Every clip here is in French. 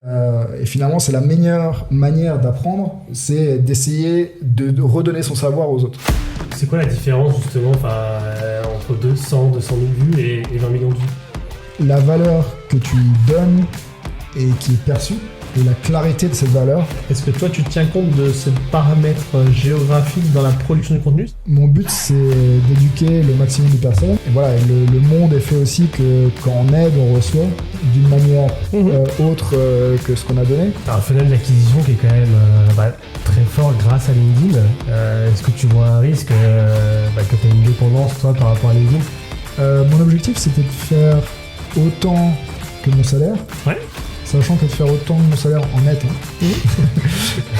Et finalement, c'est la meilleure manière d'apprendre, c'est d'essayer de redonner son savoir aux autres. C'est quoi la différence justement entre 200 000 vues et 20 millions de vues? La valeur que tu donnes et qui est perçue, et la clarité de cette valeur. Est-ce que toi, tu tiens compte de ces paramètres géographiques dans la production du contenu? Mon but, c'est d'éduquer le maximum de personnes. Et voilà, le monde est fait aussi que quand on aide, on reçoit d'une manière autre que ce qu'on a donné. T'as un funnel d'acquisition qui est quand même très fort grâce à LinkedIn. Est-ce que tu vois un risque que tu aies une dépendance, toi, par rapport à LinkedIn? Mon objectif, c'était de faire autant que mon salaire. Ouais. Sachant que de faire autant de mon salaire en net,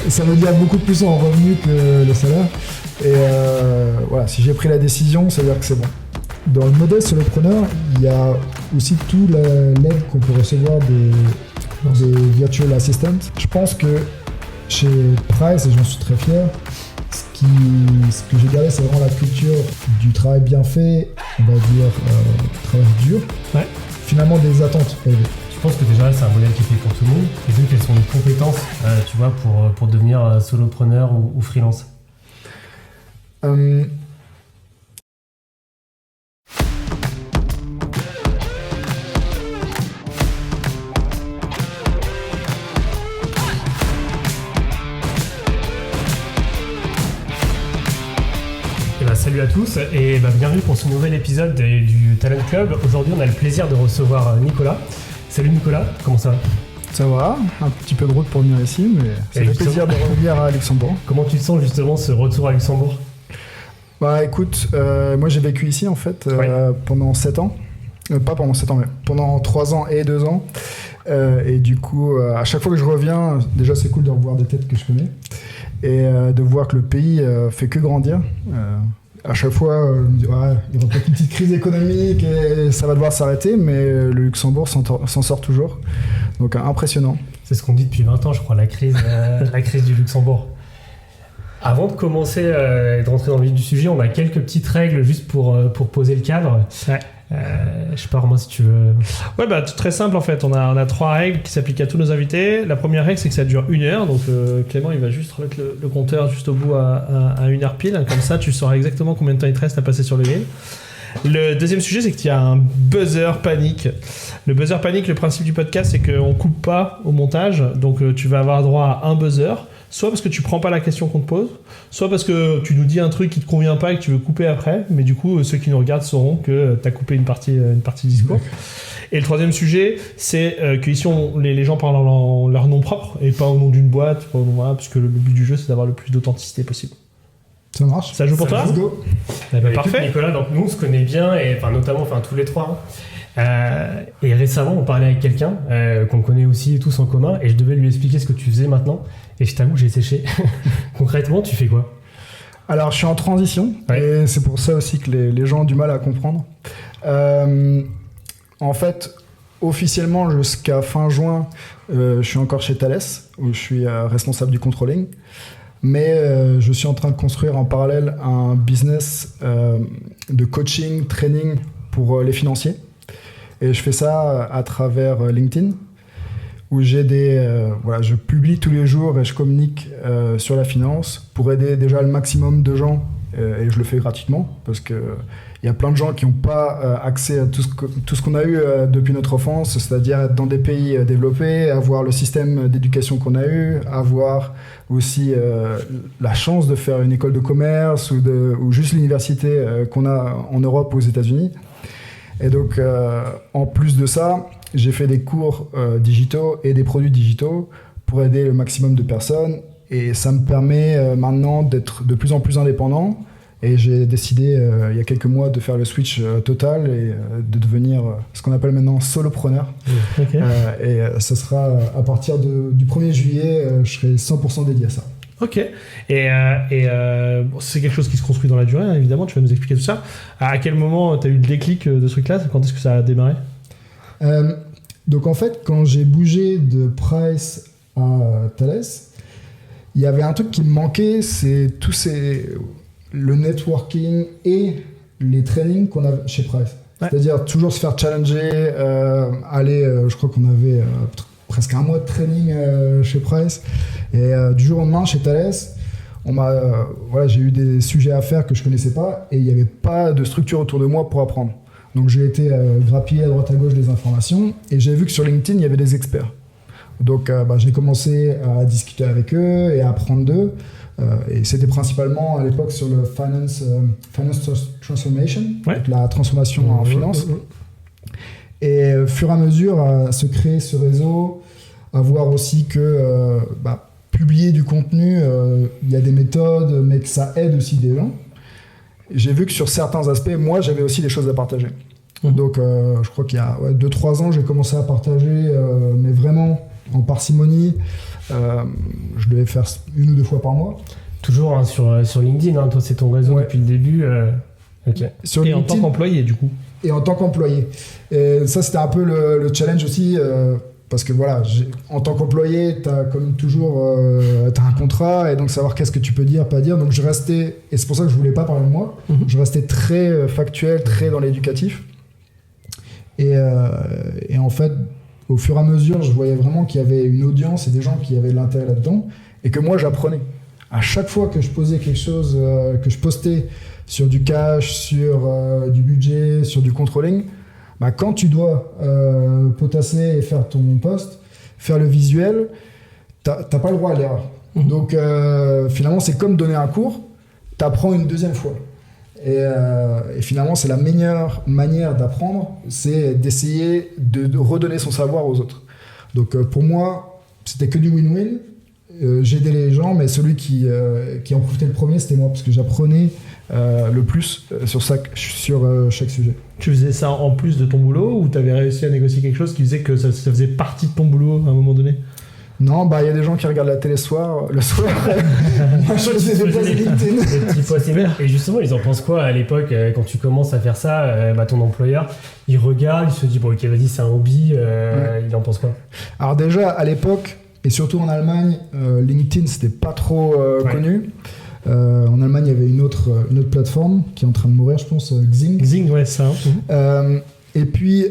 ça veut dire beaucoup plus en revenus que le salaire. Et voilà, si j'ai pris la décision, ça veut dire que c'est bon. Dans le modèle solopreneur, il y a aussi toute l'aide qu'on peut recevoir des virtual assistants. Je pense que chez Price, et j'en suis très fier, ce que j'ai gardé, c'est vraiment la culture du travail bien fait, on va dire travail dur, finalement des attentes élevées. Je pense que déjà c'est un modèle qui est fait pour tout le monde. Et donc quelles sont les compétences tu vois, pour devenir solopreneur ou freelance? Salut à tous et bienvenue pour ce nouvel épisode du Talent Club. Aujourd'hui on a le plaisir de recevoir Nicolas. Salut Nicolas, comment ça va? Ça va, un petit peu de route pour venir ici, mais ça fait plaisir de revenir à Luxembourg. Comment tu te sens justement ce retour à Luxembourg? Bah écoute, moi j'ai vécu ici en fait pendant 7 ans. Pas pendant 7 ans, mais pendant 3 ans et 2 ans. Et du coup, à chaque fois que je reviens, déjà c'est cool de revoir des têtes que je connais. Et de voir que le pays fait que grandir. À chaque fois, je me dis, il y aura peut-être une petite crise économique et ça va devoir s'arrêter, mais le Luxembourg s'en sort toujours. Donc impressionnant. C'est ce qu'on dit depuis 20 ans, je crois, la crise du Luxembourg. Avant de commencer et de rentrer dans le vif du sujet, on a quelques petites règles juste pour poser le cadre. Ouais. Je sais pas, Romain, si tu veux. Ouais, très simple en fait. On a 3 règles qui s'appliquent à tous nos invités. La première règle, c'est que ça dure 1 heure. Donc Clément, il va juste remettre le compteur juste au bout à 1 heure pile. Comme ça, tu sauras exactement combien de temps il te reste à passer sur le mail. Le deuxième sujet, c'est qu'il y a un buzzer panique. Le buzzer panique, le principe du podcast, c'est qu'on coupe pas au montage. Donc tu vas avoir droit à un buzzer. Soit parce que tu prends pas la question qu'on te pose, soit parce que tu nous dis un truc qui te convient pas et que tu veux couper après, mais du coup ceux qui nous regardent sauront que tu as coupé une partie du discours. Et le troisième sujet, c'est que ici les gens parlent en leur nom propre et pas au nom d'une boîte, parce que le but du jeu c'est d'avoir le plus d'authenticité possible. Ça marche. Ça joue pour toi? Let's go. Parfait. Nicolas, donc nous on se connaît bien, et notamment tous les trois. Et récemment on parlait avec quelqu'un qu'on connaît aussi tous en commun, et je devais lui expliquer ce que tu faisais maintenant. Et je t'avoue, j'ai séché. Concrètement, tu fais quoi? Alors, je suis en transition, et c'est pour ça aussi que les gens ont du mal à comprendre. En fait, officiellement, jusqu'à fin juin, je suis encore chez Thales, où je suis responsable du controlling. Mais je suis en train de construire en parallèle un business de coaching, training pour les financiers. Et je fais ça à travers LinkedIn, où j'ai je publie tous les jours et je communique sur la finance pour aider déjà le maximum de gens, et je le fais gratuitement parce que il y a plein de gens qui n'ont pas accès à tout ce qu'on a eu depuis notre enfance, c'est-à-dire être dans des pays développés, avoir le système d'éducation qu'on a eu, avoir aussi la chance de faire une école de commerce ou juste l'université qu'on a en Europe ou aux États-Unis. Et donc, en plus de ça, j'ai fait des cours digitaux et des produits digitaux pour aider le maximum de personnes. Et ça me permet maintenant d'être de plus en plus indépendant. Et j'ai décidé, il y a quelques mois, de faire le switch total et de devenir ce qu'on appelle maintenant solopreneur. Okay. Et ça sera à partir du 1er juillet, je serai 100% dédié à ça. Ok. Et c'est quelque chose qui se construit dans la durée, hein, évidemment, tu vas nous expliquer tout ça. À quel moment tu as eu le déclic de ce truc-là? Quand est-ce que ça a démarré? Donc en fait, quand j'ai bougé de Price à Thales, il y avait un truc qui me manquait, c'est le networking et les trainings qu'on a chez Price. Ouais. C'est-à-dire toujours se faire challenger, je crois qu'on avait presque un mois de training chez Price. Et du jour au lendemain, chez Thales, j'ai eu des sujets à faire que je connaissais pas et il n'y avait pas de structure autour de moi pour apprendre. Donc j'ai été grappiller à droite à gauche des informations et j'ai vu que sur LinkedIn, il y avait des experts. Donc j'ai commencé à discuter avec eux et à apprendre d'eux. Et c'était principalement à l'époque sur le finance transformation, donc la transformation en finance. Et au fur et à mesure, à se créer ce réseau, à voir aussi que publier du contenu, il y a des méthodes, mais que ça aide aussi des gens. J'ai vu que sur certains aspects, moi, j'avais aussi des choses à partager. Donc, je crois qu'il y a 2-3 ans, j'ai commencé à partager, mais vraiment en parcimonie. Je devais faire 1 ou 2 fois par mois. Toujours sur LinkedIn, hein, toi, c'est ton réseau depuis le début. Okay. Et LinkedIn, en tant qu'employé, du coup. Et en tant qu'employé. Et ça, c'était un peu le challenge aussi. Parce que voilà, en tant qu'employé, tu as comme toujours t'as un contrat et donc savoir qu'est-ce que tu peux dire, pas dire. Donc je restais, et c'est pour ça que je voulais pas parler de moi, je restais très factuel, très dans l'éducatif. Et en fait, au fur et à mesure, je voyais vraiment qu'il y avait une audience et des gens qui avaient de l'intérêt là-dedans et que moi j'apprenais. À chaque fois que je posais quelque chose, que je postais sur du cash, sur du budget, sur du controlling, quand tu dois potasser et faire ton post, faire le visuel, t'as pas le droit à l'erreur. Donc finalement, c'est comme donner un cours, t'apprends une deuxième fois. Et finalement, c'est la meilleure manière d'apprendre, c'est d'essayer de redonner son savoir aux autres. Donc pour moi, c'était que du win-win. J'aidais les gens, mais celui qui en profitait le premier, c'était moi, parce que j'apprenais le plus sur chaque sujet. Tu faisais ça en plus de ton boulot ou tu avais réussi à négocier quelque chose qui faisait que ça faisait partie de ton boulot à un moment donné? Non, y a des gens qui regardent la télé le soir. Moi, je faisais des posts LinkedIn. Et justement, ils en pensent quoi à l'époque quand tu commences à faire ça? Ton employeur, il regarde, il se dit bon, ok, vas-y, c'est un hobby. Il en pense quoi? Alors déjà, à l'époque, et surtout en Allemagne, LinkedIn, c'était pas trop connu. En Allemagne, il y avait une autre plateforme qui est en train de mourir, je pense, Xing. Xing, ouais, ça. Et puis,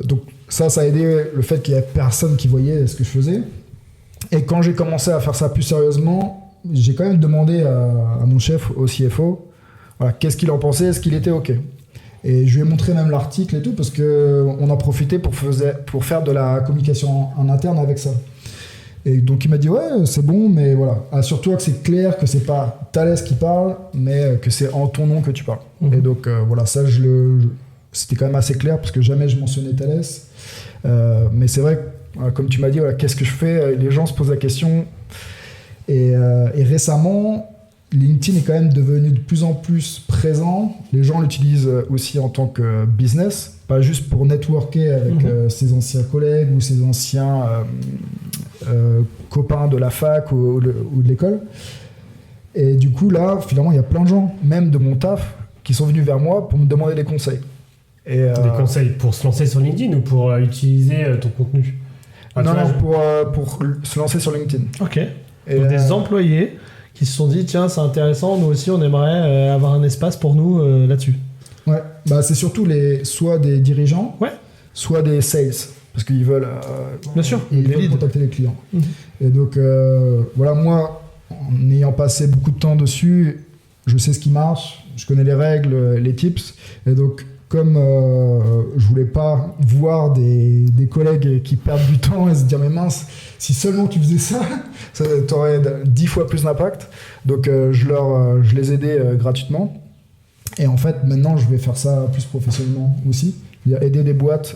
donc ça a aidé le fait qu'il y avait personne qui voyait ce que je faisais. Et quand j'ai commencé à faire ça plus sérieusement, j'ai quand même demandé à mon chef, au CFO, qu'est-ce qu'il en pensait, est-ce qu'il était OK. Et je lui ai montré même l'article et tout, parce qu'on en profitait pour faire de la communication en interne avec ça. Et donc il m'a dit ouais, c'est bon, mais voilà, assure-toi que c'est clair, que c'est pas Thales qui parle, mais que c'est en ton nom que tu parles. Et donc voilà, ça c'était quand même assez clair parce que jamais je mentionnais Thales. Mais c'est vrai que, comme tu m'as dit, qu'est-ce que je fais? Les gens se posent la question. Et récemment, LinkedIn est quand même devenu de plus en plus présent. Les gens l'utilisent aussi en tant que business, pas juste pour networker avec ses anciens collègues ou ses anciens copains de la fac ou de l'école. Et du coup, là, finalement, il y a plein de gens, même de mon taf, qui sont venus vers moi pour me demander des conseils. Des conseils pour se lancer sur LinkedIn ou pour utiliser ton contenu? Non, pour se lancer sur LinkedIn. Ok. Et donc des employés qui se sont dit, tiens, c'est intéressant, nous aussi, on aimerait avoir un espace pour nous là-dessus. Ouais, c'est surtout soit des dirigeants, soit des sales, parce qu'ils veulent, bien sûr, ils veulent contacter les clients. Et donc, voilà, moi, en ayant passé beaucoup de temps dessus, je sais ce qui marche, je connais les règles, les tips, et donc, comme je voulais pas voir des collègues qui perdent du temps et se dire mais mince, si seulement tu faisais ça, t'aurais 10 fois plus d'impact. Donc je les aidais gratuitement. Et en fait maintenant je vais faire ça plus professionnellement aussi, aider des boîtes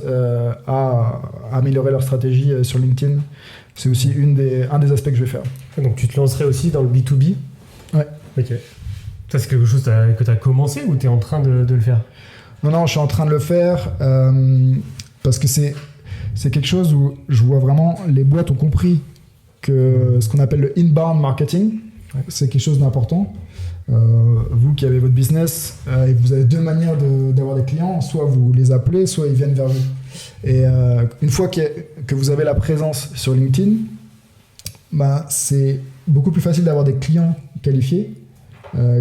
à améliorer leur stratégie sur LinkedIn. C'est aussi un des aspects que je vais faire. Donc tu te lancerais aussi dans le B2B? Ouais. Ok. Ça c'est quelque chose que tu as commencé ou tu es en train de le faire? Non, je suis en train de le faire parce que c'est quelque chose où je vois vraiment les boîtes ont compris que ce qu'on appelle le inbound marketing, c'est quelque chose d'important. Vous qui avez votre business, et vous avez 2 manières d'avoir des clients, soit vous les appelez, soit ils viennent vers vous. Et une fois que vous avez la présence sur LinkedIn, c'est beaucoup plus facile d'avoir des clients qualifiés.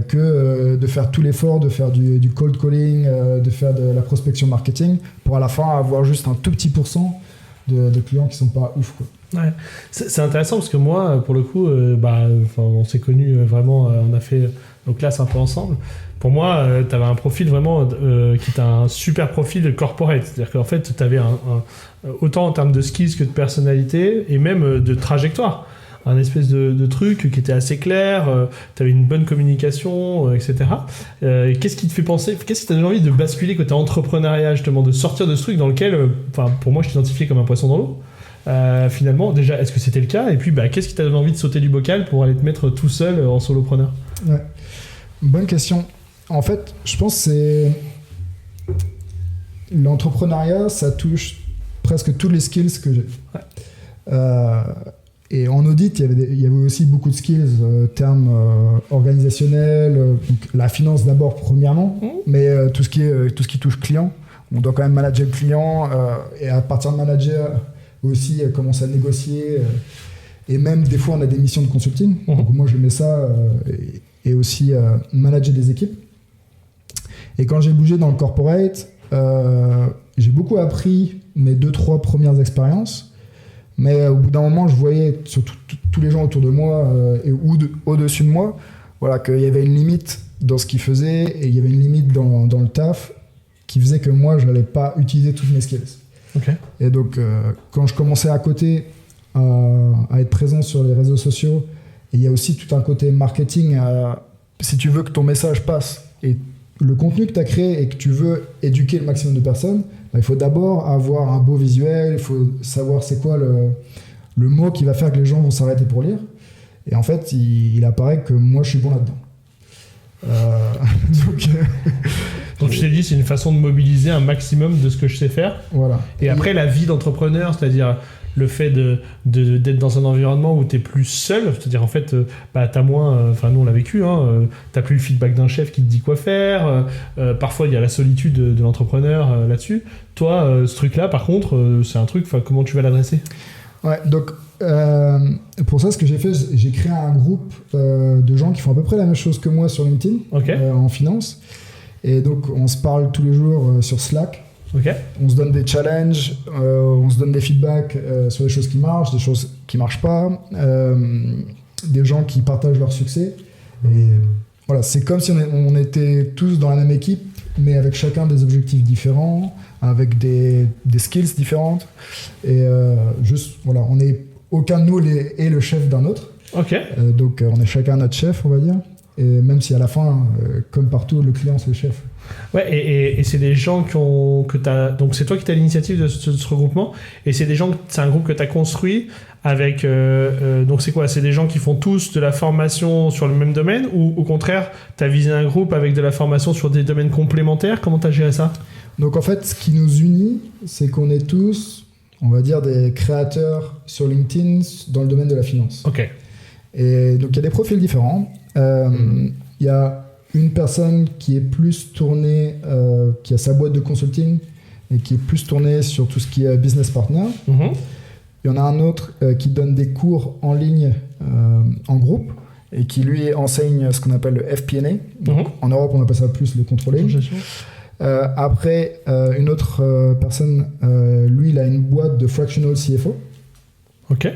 Que de faire tout l'effort, de faire du cold calling, de faire de la prospection marketing, pour à la fin avoir juste un tout petit pourcent de clients qui sont pas ouf, quoi. Ouais. C'est intéressant parce que moi, pour le coup, on s'est connus vraiment, on a fait nos classes un peu ensemble. Pour moi, tu avais un profil vraiment qui était un super profil corporate. C'est-à-dire qu'en fait, tu avais autant en termes de skills que de personnalité et même de trajectoire. Un espèce de truc qui était assez clair, tu avais une bonne communication, etc. Qu'est-ce qui te fait penser, qu'est-ce qui t'a donné envie de basculer côté entrepreneuriat, justement, de sortir de ce truc dans lequel, pour moi, je t'identifiais comme un poisson dans l'eau. Finalement, déjà, est-ce que c'était le cas? Et puis, qu'est-ce qui t'a donné envie de sauter du bocal pour aller te mettre tout seul en solopreneur? Ouais. Bonne question. En fait, je pense que c'est... L'entrepreneuriat, ça touche presque tous les skills que j'ai. Ouais. Et en audit, il y avait aussi beaucoup de skills, termes organisationnels, donc la finance d'abord premièrement, mais tout ce qui touche client. On doit quand même manager le client et à partir de manager aussi commencer à négocier. Et même des fois, on a des missions de consulting. Donc moi, je mets ça et aussi manager des équipes. Et quand j'ai bougé dans le corporate, j'ai beaucoup appris mes 2-3 premières expériences. Mais au bout d'un moment, je voyais sur tous les gens autour de moi ou au-dessus de moi, voilà, qu'il y avait une limite dans ce qu'ils faisaient et il y avait une limite dans le taf qui faisait que moi, je n'allais pas utiliser toutes mes skills. Okay. Et donc, quand je commençais à côté à être présent sur les réseaux sociaux, et il y a aussi tout un côté marketing, si tu veux que ton message passe et le contenu que tu as créé et que tu veux éduquer le maximum de personnes, il faut d'abord avoir un beau visuel, il faut savoir c'est quoi le mot qui va faire que les gens vont s'arrêter pour lire. Et en fait, il apparaît que moi, je suis bon là-dedans. Donc je t'ai dit, c'est une façon de mobiliser un maximum de ce que je sais faire. Voilà. Et après, la vie d'entrepreneur, c'est-à-dire le fait d'être dans un environnement où tu es plus seul, c'est-à-dire en fait, t'as moins, nous on l'a vécu, t'as plus le feedback d'un chef qui te dit quoi faire, parfois il y a la solitude de l'entrepreneur là-dessus. Toi, ce truc-là, par contre, c'est un truc, comment tu vas l'adresser? Ouais, donc pour ça, ce que j'ai fait, j'ai créé un groupe de gens qui font à peu près la même chose que moi sur LinkedIn, en finance. Et donc on se parle tous les jours sur Slack. Okay. On se donne des challenges, on se donne des feedbacks sur les choses qui marchent, des choses qui marchent pas, des gens qui partagent leur succès. Et voilà, c'est comme si on était tous dans la même équipe, mais avec chacun des objectifs différents, avec des skills différentes. Et juste, voilà, on est aucun de nous est le chef d'un autre. Okay. Donc on est chacun notre chef, on va dire. Et même si à la fin, comme partout, le client c'est le chef. Ouais, et c'est des gens que t'as. Donc c'est toi qui as l'initiative de ce regroupement, et c'est un groupe que tu as construit avec. Donc c'est quoi? C'est des gens qui font tous de la formation sur le même domaine, ou au contraire, tu as visé un groupe avec de la formation sur des domaines complémentaires? Comment tu as géré ça? Donc en fait, ce qui nous unit, c'est qu'on est tous, on va dire, des créateurs sur LinkedIn dans le domaine de la finance. Ok. Et donc il y a des profils différents. Il y a une personne qui est plus tournée, qui a sa boîte de consulting et qui est plus tournée sur tout ce qui est business partner. Il y en a un autre qui donne des cours en ligne, en groupe, et qui lui enseigne ce qu'on appelle le FP&A. Donc, en Europe, on appelle ça plus le controlling. Après, une autre personne, lui, il a une boîte de fractional CFO. Ok.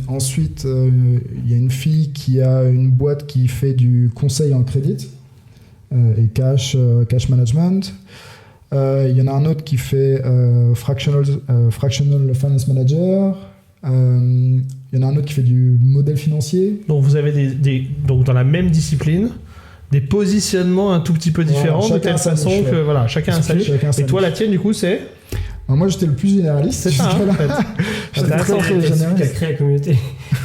Ensuite, il y a une fille qui a une boîte qui fait du conseil en crédit et cash management. Il y en a un autre qui fait fractional finance manager. Il y en a un autre qui fait du modèle financier. Donc vous avez donc dans la même discipline des positionnements un tout petit peu différents, de telle façon que voilà, chacun a sa niche. Et toi, la tienne, du coup, c'est... Moi, j'étais le plus généraliste. C'est ça, en fait. J'étais très généraliste. Qui a créé la communauté.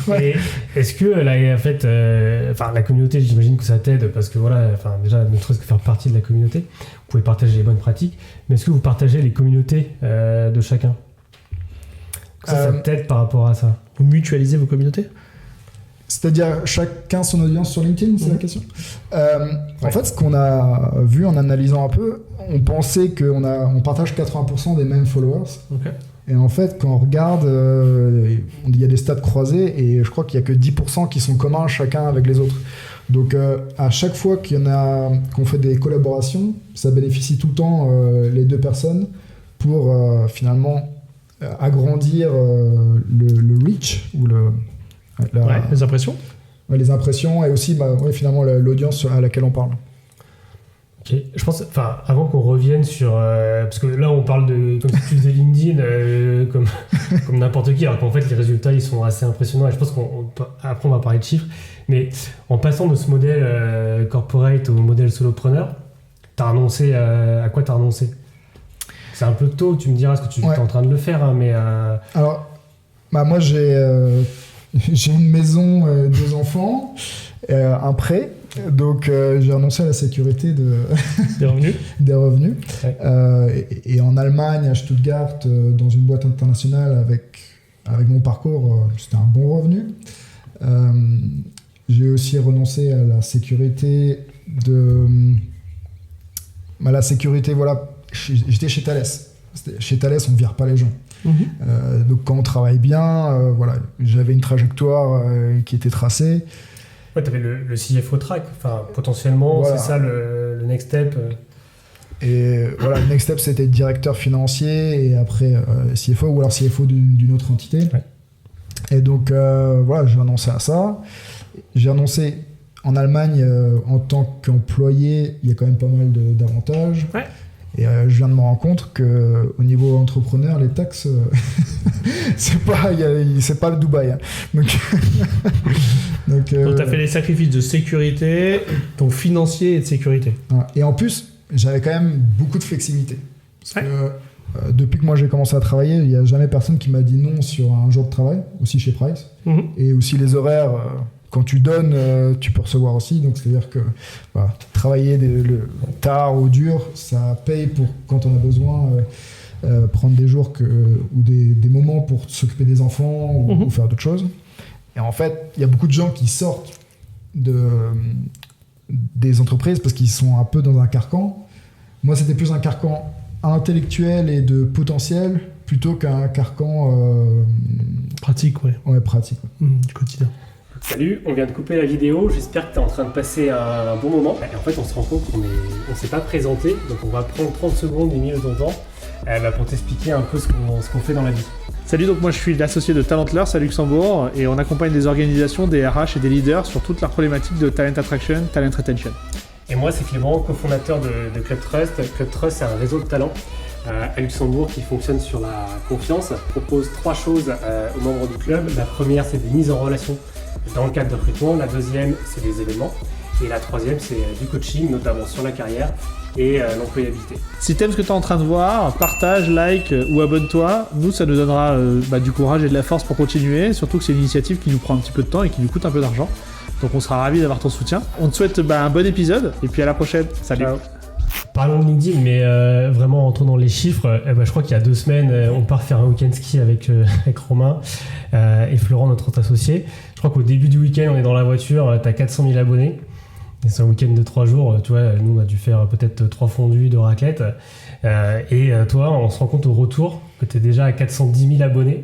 Ouais. Et est-ce que la communauté, j'imagine que ça t'aide parce que voilà, déjà, ne serait-ce que faire partie de la communauté, vous pouvez partager les bonnes pratiques. Mais est-ce que vous partagez les communautés de chacun? Ça t'aide par rapport à ça? Vous mutualisez vos communautés? C'est-à-dire chacun son audience sur LinkedIn, c'est la question. En fait, ce qu'on a vu en analysant un peu, on pensait qu'on partage 80% des mêmes followers. Okay. Et en fait, quand on regarde, il y a des stats croisés et je crois qu'il n'y a que 10% qui sont communs chacun avec les autres. Donc à chaque fois qu'on fait des collaborations, ça bénéficie tout le temps les deux personnes pour finalement agrandir le reach ou les impressions. Les impressions et aussi finalement l'audience à laquelle on parle. Ok, je pense, avant qu'on revienne sur, parce que là on parle de comme si tu faisais LinkedIn comme n'importe qui, alors qu'en fait les résultats ils sont assez impressionnants et je pense qu'après on va parler de chiffres, mais en passant de ce modèle corporate au modèle solopreneur, t'as renoncé à quoi t'as renoncé? C'est un peu tôt, tu me diras ce que tu es en train de le faire, hein, mais alors moi j'ai une maison, 2 enfants, un prêt. Donc j'ai renoncé à la sécurité des revenus. Ouais. Et en Allemagne, à Stuttgart, dans une boîte internationale avec mon parcours, c'était un bon revenu. J'ai aussi renoncé à la sécurité voilà, j'étais chez Thales. Chez Thales, on ne vire pas les gens. Donc quand on travaille bien, voilà, j'avais une trajectoire qui était tracée. Ouais, tu avais le CFO track, potentiellement, voilà. C'est ça le next step. Et voilà, le next step c'était directeur financier et après CFO ou alors CFO d'une autre entité. Ouais. Et donc voilà, j'ai renoncé à ça. J'ai renoncé en Allemagne en tant qu'employé, il y a quand même pas mal d'avantages. Ouais. Et je viens de me rendre compte qu'au niveau entrepreneur, les taxes, c'est pas le Dubaï. Hein. Donc tu as fait des sacrifices de sécurité, donc financier et de sécurité. Et en plus, j'avais quand même beaucoup de flexibilité. Parce que depuis que moi j'ai commencé à travailler, il n'y a jamais personne qui m'a dit non sur un jour de travail, aussi chez Price. Et aussi les horaires... Quand tu donnes, tu peux recevoir aussi. Donc, c'est-à-dire que travailler tard ou dur, ça paye pour quand on a besoin, prendre des jours ou des moments pour s'occuper des enfants ou faire d'autres choses. Et en fait, il y a beaucoup de gens qui sortent des entreprises parce qu'ils sont un peu dans un carcan. Moi, c'était plus un carcan intellectuel et de potentiel plutôt qu'un carcan... pratique, ouais. Ouais, pratique. Ouais. Du quotidien. Salut, on vient de couper la vidéo, j'espère que tu es en train de passer un bon moment. Et en fait, on se rend compte qu'on ne s'est pas présenté, donc on va prendre 30 secondes, une minute de ton temps pour t'expliquer un peu ce qu'on fait dans la vie. Salut, donc moi je suis l'associé de Talentlers à Luxembourg et on accompagne des organisations, des RH et des leaders sur toutes leurs problématiques de talent attraction, talent retention. Et moi, c'est Clément, cofondateur de Club Trust. Club Trust, c'est un réseau de talents à Luxembourg qui fonctionne sur la confiance, propose 3 choses aux membres du club. La première, c'est des mises en relation dans le cadre de recrutement. La deuxième, c'est des événements. Et la troisième, c'est du coaching, notamment sur la carrière et l'employabilité. Si t'aimes ce que tu es en train de voir, partage, like ou abonne-toi. Nous, ça nous donnera du courage et de la force pour continuer. Surtout que c'est une initiative qui nous prend un petit peu de temps et qui nous coûte un peu d'argent. Donc on sera ravis d'avoir ton soutien. On te souhaite un bon épisode et puis à la prochaine. Salut. Ciao. Parlons de LinkedIn, mais vraiment entrons dans les chiffres. Je crois qu'il y a 2 semaines, on part faire un week-end ski avec Romain et Florent, notre autre associé. Je crois qu'au début du week-end, on est dans la voiture, tu as 400 000 abonnés. Et c'est un week-end de 3 jours. Tu vois, nous, on a dû faire peut-être 3 fondus, 2 raclettes. Et toi, on se rend compte au retour que tu es déjà à 410 000 abonnés.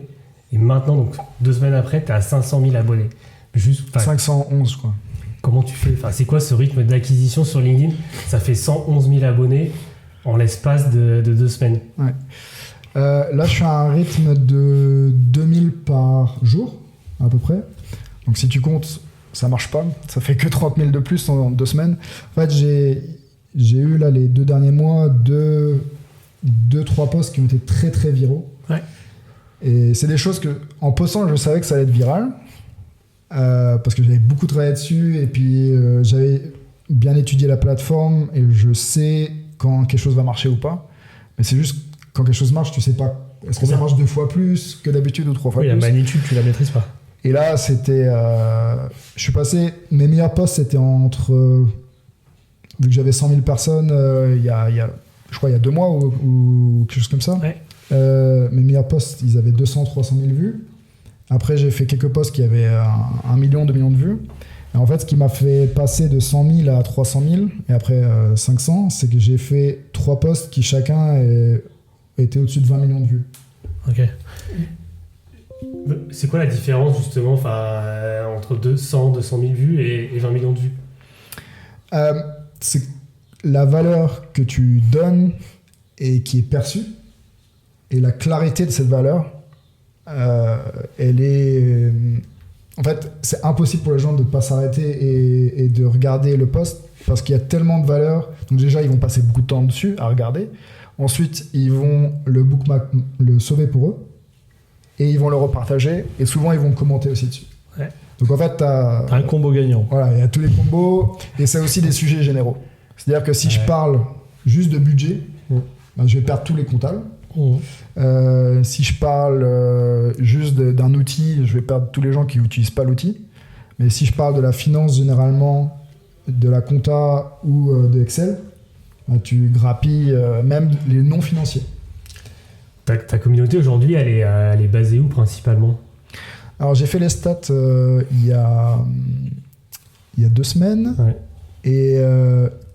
Et maintenant, donc 2 semaines après, tu es à 500 000 abonnés. 511, quoi. Comment tu fais ? C'est quoi ce rythme d'acquisition sur LinkedIn ? Ça fait 111 000 abonnés en l'espace de 2 semaines. Ouais. Là, je suis à un rythme de 2000 par jour, à peu près. Donc, si tu comptes, ça marche pas. Ça fait que 30 000 de plus en 2 semaines. En fait, j'ai eu là, les 2 derniers mois 2-3 posts qui ont été très, très viraux. Ouais. Et c'est des choses que, en postant, je savais que ça allait être viral. Parce que j'avais beaucoup travaillé dessus et puis j'avais bien étudié la plateforme et je sais quand quelque chose va marcher ou pas. Mais c'est juste quand quelque chose marche, tu sais pas est-ce que ça marche 2 fois plus que d'habitude ou 3 fois plus. La magnitude, tu la maîtrises pas. Et là, c'était... je suis passé... Mes meilleurs posts, c'était entre... vu que j'avais 100 000 personnes, je crois il y a 2 mois ou quelque chose comme ça. Ouais. Mes meilleurs posts, ils avaient 200-300 000 vues. Après, j'ai fait quelques posts qui avaient 1 million, 2 millions de vues. Et en fait, ce qui m'a fait passer de 100 000 à 300 000 et après 500, c'est que j'ai fait 3 posts qui chacun étaient au-dessus de 20 millions de vues. Ok. C'est quoi la différence justement entre 200 000 vues et 20 millions de vues ? C'est la valeur que tu donnes et qui est perçue. et la clarité de cette valeur, elle est... En fait, c'est impossible pour les gens de ne pas s'arrêter et de regarder le post parce qu'il y a tellement de valeur. Donc déjà, ils vont passer beaucoup de temps dessus à regarder. Ensuite, ils vont le bookmark, le sauver pour eux et ils vont le repartager et souvent, ils vont commenter aussi dessus. Ouais. Donc en fait, t'as un combo gagnant. Voilà, il y a tous les combos et c'est aussi des sujets généraux. C'est-à-dire que si je parle juste de budget, ben, je vais perdre tous les comptables. Si je parle juste d'un outil, je vais perdre tous les gens qui n'utilisent pas l'outil. Mais si je parle de la finance généralement, de la compta ou de Excel, ben, tu grappilles même les non-financiers. Ta communauté aujourd'hui, elle est basée où principalement ? Alors j'ai fait les stats il y a 2 semaines. Ouais. Et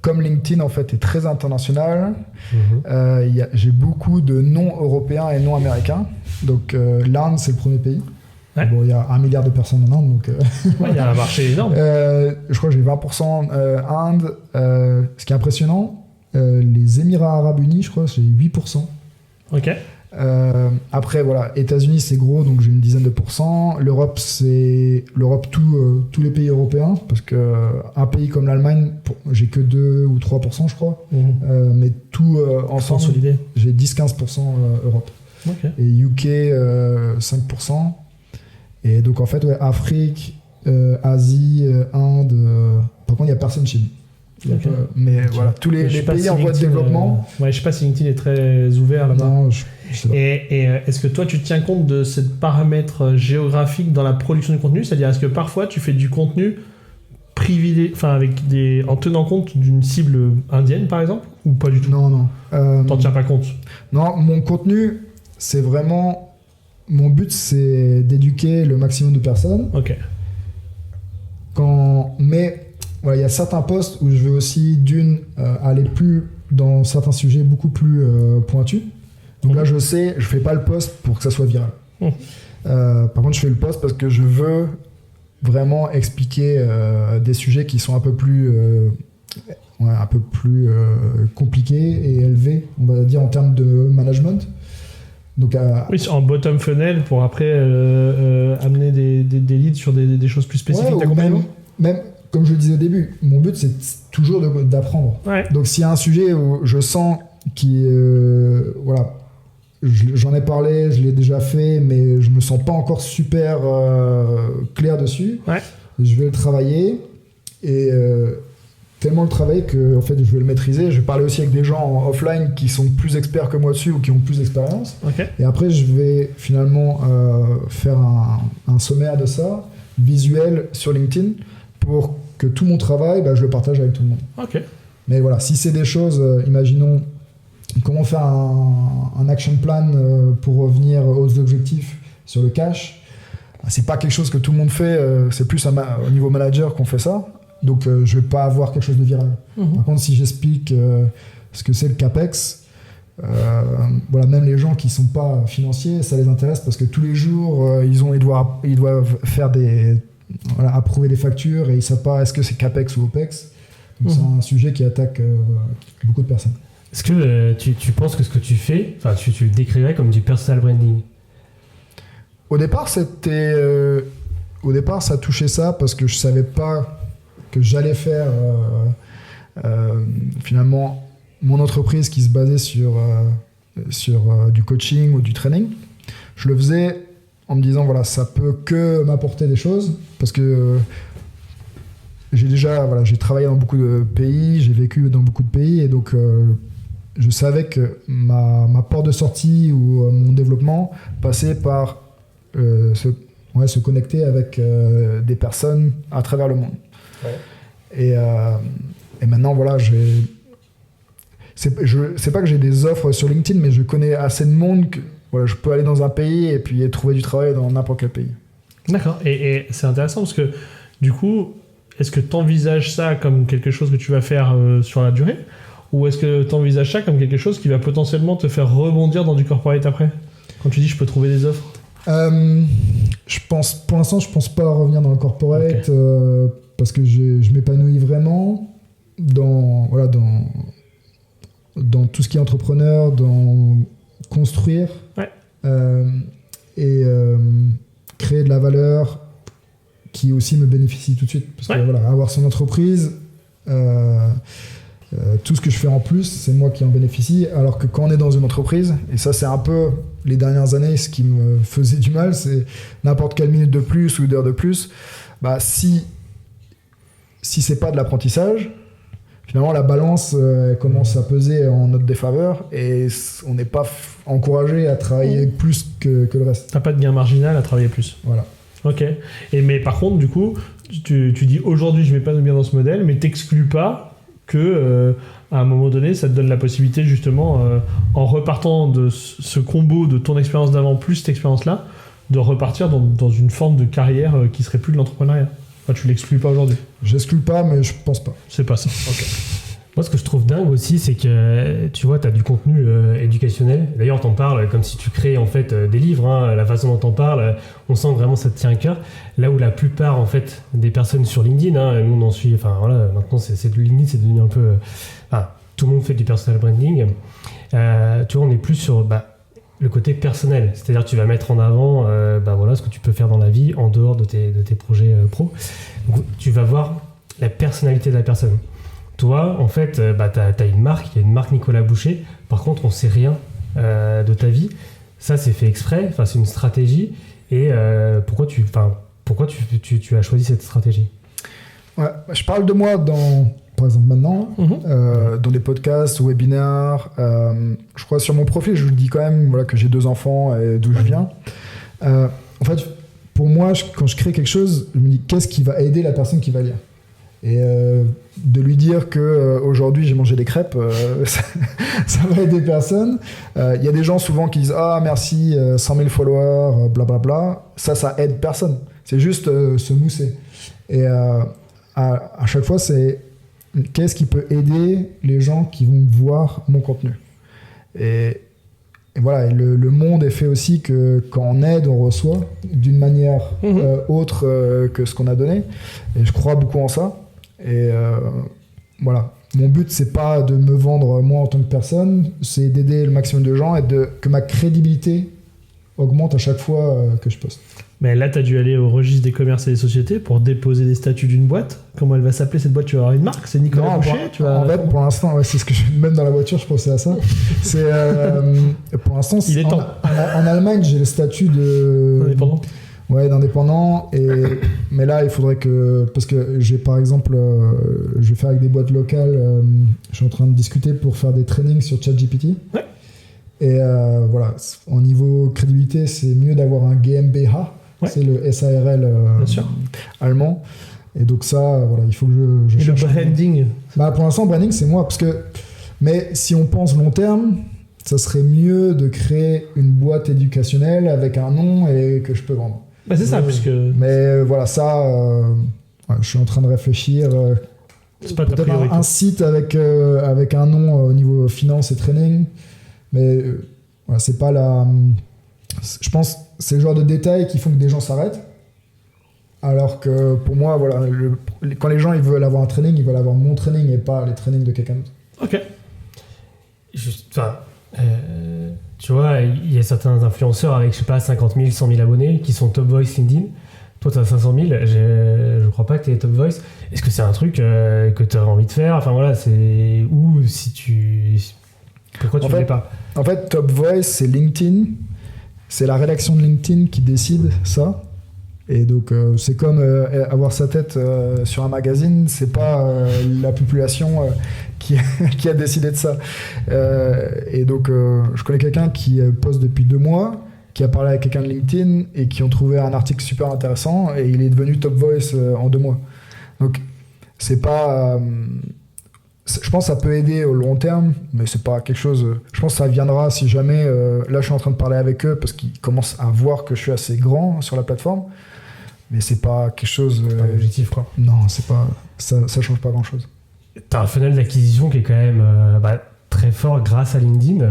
comme LinkedIn en fait est très international, j'ai beaucoup de non-européens et non-américains. Donc l'Inde c'est le premier pays. Ouais. Bon, il y a 1 milliard de personnes en Inde, donc Il y a un marché énorme. je crois que j'ai 20% Inde. Ce qui est impressionnant, les Émirats Arabes Unis, je crois, j'ai 8%. Ok. Après voilà, États-Unis c'est gros, donc j'ai une dizaine de pourcents. L'Europe c'est tous les pays européens, parce que un pays comme l'Allemagne, j'ai que 2 ou 3% je crois. Mais tout ensemble, Consolidé. j'ai 10-15% Europe. Ok. Et UK 5%. Et donc en fait ouais, Afrique, Asie, Inde. Par contre il n'y a personne chez nous. Okay. Mais voilà, tous les pays en voie de développement. Ouais, je sais pas si LinkedIn est très ouvert là-bas. Non, je sais pas. Et est-ce que toi tu tiens compte de ce paramètre géographique dans la production du contenu ? C'est-à-dire, est-ce que parfois tu fais du contenu privilégié, enfin en tenant compte d'une cible indienne par exemple, ou pas du tout ? Non. T'en tiens pas compte ? Non, mon contenu, c'est vraiment. Mon but, c'est d'éduquer le maximum de personnes. Ok. Mais voilà, il y a certains posts où je veux aussi aller plus dans certains sujets beaucoup plus pointus. Donc là, je sais, je fais pas le post pour que ça soit viral. Par contre, je fais le post parce que je veux vraiment expliquer des sujets qui sont un peu plus compliqués et élevés, on va dire en termes de management. Donc, oui, en bottom funnel pour après amener des leads sur des choses plus spécifiques. Ouais, même comme je le disais au début, mon but c'est toujours d'apprendre. Ouais. Donc s'il y a un sujet où je sens voilà, j'en ai parlé, je l'ai déjà fait, mais je me sens pas encore super clair dessus, je vais le travailler et tellement le travailler que en fait, je vais le maîtriser. Je vais parler aussi avec des gens en offline qui sont plus experts que moi dessus ou qui ont plus d'expérience. Okay. Et après, je vais finalement faire un sommaire de ça, visuel sur LinkedIn, pour que tout mon travail, je le partage avec tout le monde. Ok. Mais voilà, si c'est des choses, imaginons comment faire un action plan pour revenir aux objectifs sur le cash, c'est pas quelque chose que tout le monde fait, c'est plus au niveau manager qu'on fait ça. Donc je vais pas avoir quelque chose de viral. Par contre, si j'explique ce que c'est le CAPEX, voilà, même les gens qui sont pas financiers, ça les intéresse parce que tous les jours, ils doivent faire approuver des factures et ils savent pas est-ce que c'est CAPEX ou OPEX. Donc c'est un sujet qui attaque beaucoup de personnes. Est-ce que tu penses que ce que tu fais, tu le décrirais comme du personal branding ? Au départ, ça touchait ça parce que je savais pas que j'allais faire finalement mon entreprise qui se basait sur du coaching ou du training. Je le faisais en me disant voilà, ça peut que m'apporter des choses parce que j'ai travaillé dans beaucoup de pays, j'ai vécu dans beaucoup de pays et donc je savais que ma porte de sortie ou mon développement passait par se connecter avec des personnes à travers le monde. Ouais. Et maintenant voilà, c'est pas que j'ai des offres sur LinkedIn, mais je connais assez de monde que voilà, je peux aller dans un pays et puis trouver du travail dans n'importe quel pays. D'accord. Et c'est intéressant parce que du coup, est-ce que tu envisages ça comme quelque chose que tu vas faire sur la durée, ou est-ce que tu envisages ça comme quelque chose qui va potentiellement te faire rebondir dans du corporate après, quand tu dis je peux trouver des offres? Pour l'instant, je pense pas revenir dans le corporate, parce que je m'épanouis vraiment dans tout ce qui est entrepreneur, dans construire Ouais. et créer de la valeur qui aussi me bénéficie tout de suite. Parce que voilà, avoir son entreprise, tout ce que je fais en plus, c'est moi qui en bénéficie. Alors que quand on est dans une entreprise, et ça c'est un peu les dernières années ce qui me faisait du mal, c'est n'importe quelle minute de plus ou d'heure de plus, bah, si c'est pas de l'apprentissage, finalement la balance commence à peser en notre défaveur et on n'est pas encouragé à travailler plus que le reste. T'as pas de gain marginal à travailler plus. Voilà. Ok. Mais par contre, du coup, tu dis aujourd'hui je m'épanouis bien dans ce modèle, mais t'exclus pas que à un moment donné, ça te donne la possibilité justement, en repartant de ce combo de ton expérience d'avant plus cette expérience-là, de repartir dans une forme de carrière qui serait plus de l'entrepreneuriat. Enfin, tu l'exclus pas aujourd'hui. J'exclus pas, mais je pense pas. C'est pas ça. Ok. Moi, ce que je trouve dingue aussi, c'est que tu vois, tu as du contenu éducationnel. D'ailleurs, t'en parles comme si tu créais en fait des livres. Hein. La façon dont t'en parles, on sent que vraiment ça te tient à cœur. Là où la plupart en fait des personnes sur LinkedIn, hein, nous on en suit. Enfin voilà, maintenant LinkedIn, c'est devenu un peu. Tout le monde fait du personal branding. Tu vois, on est plus sur le côté personnel. C'est-à-dire que tu vas mettre en avant, voilà, ce que tu peux faire dans la vie en dehors de tes projets pro. Donc, tu vas voir la personnalité de la personne. Toi, en fait, t'as une marque, il y a une marque Nicolas Boucher. Par contre, on sait rien de ta vie. Ça, c'est fait exprès. Enfin, c'est une stratégie. Et pourquoi tu as choisi cette stratégie ? Ouais, je parle de moi par exemple maintenant, dans des podcasts, webinaires. Je crois sur mon profil, je dis quand même que j'ai 2 enfants et d'où je viens. En fait, pour moi, quand je crée quelque chose, je me dis qu'est-ce qui va aider la personne qui va lire. Et de lui dire que aujourd'hui j'ai mangé des crêpes, ça va aider personne. Il y a des gens souvent qui disent ah merci 100 000 followers, blablabla. Ça aide personne. C'est juste se mousser. Et à chaque fois c'est qu'est-ce qui peut aider les gens qui vont voir mon contenu. Et voilà, et le monde est fait aussi que quand on aide, on reçoit d'une manière autre que ce qu'on a donné. Et je crois beaucoup en ça. Et voilà, mon but c'est pas de me vendre moi en tant que personne, c'est d'aider le maximum de gens et que ma crédibilité augmente à chaque fois que je poste. Mais là, tu as dû aller au registre des commerces et des sociétés pour déposer des statuts d'une boîte. Comment elle va s'appeler cette boîte ? Tu vas avoir une marque ? C'est Nicolas Boucher ? En fait, pour l'instant, c'est ce que même dans la voiture, je pensais à ça. C'est pour l'instant, il est temps. En Allemagne, j'ai le statut de indépendant. Ouais, d'indépendant. Mais là, il faudrait parce que j'ai par exemple, je vais faire avec des boîtes locales. Je suis en train de discuter pour faire des trainings sur ChatGPT. Ouais. Et voilà, au niveau crédibilité, c'est mieux d'avoir un GmbH. Ouais. C'est le SARL allemand. Et donc ça, voilà, il faut que je cherche. Et le branding pour l'instant, branding, c'est moi. Mais si on pense long terme, ça serait mieux de créer une boîte éducationnelle avec un nom et que je peux vendre. C'est ça, puisque... Mais voilà, ça, je suis en train de réfléchir. C'est pas ta peut-être priorité. Un site avec un nom au niveau finance et training. Mais voilà, c'est pas la... Je pense c'est le genre de détails qui font que des gens s'arrêtent. Alors que pour moi, voilà, quand les gens ils veulent avoir un training, ils veulent avoir mon training et pas les trainings de quelqu'un d'autre. Ok. Tu vois, il y a certains influenceurs avec, 50 000, 100 000 abonnés qui sont top voice LinkedIn. Toi, tu as 500 000. Je crois pas que tu es top voice. Est-ce que c'est un truc que tu as envie de faire ? Enfin voilà, c'est où si tu... Pourquoi tu ne le fais pas ? En fait, top voice, c'est LinkedIn. C'est la rédaction de LinkedIn qui décide ça. Et donc, c'est comme avoir sa tête sur un magazine. C'est pas la population qui a décidé de ça. Et donc, je connais quelqu'un qui poste depuis 2 mois, qui a parlé avec quelqu'un de LinkedIn et qui ont trouvé un article super intéressant et il est devenu top voice en 2 mois. Donc, c'est pas... je pense que ça peut aider au long terme, mais c'est pas quelque chose... Je pense que ça viendra si jamais... là, je suis en train de parler avec eux parce qu'ils commencent à voir que je suis assez grand sur la plateforme. Mais c'est pas quelque chose... C'est pas un objectif, quoi. Non, c'est pas... Ça change pas grand-chose. T'as un funnel d'acquisition qui est quand même très fort grâce à LinkedIn.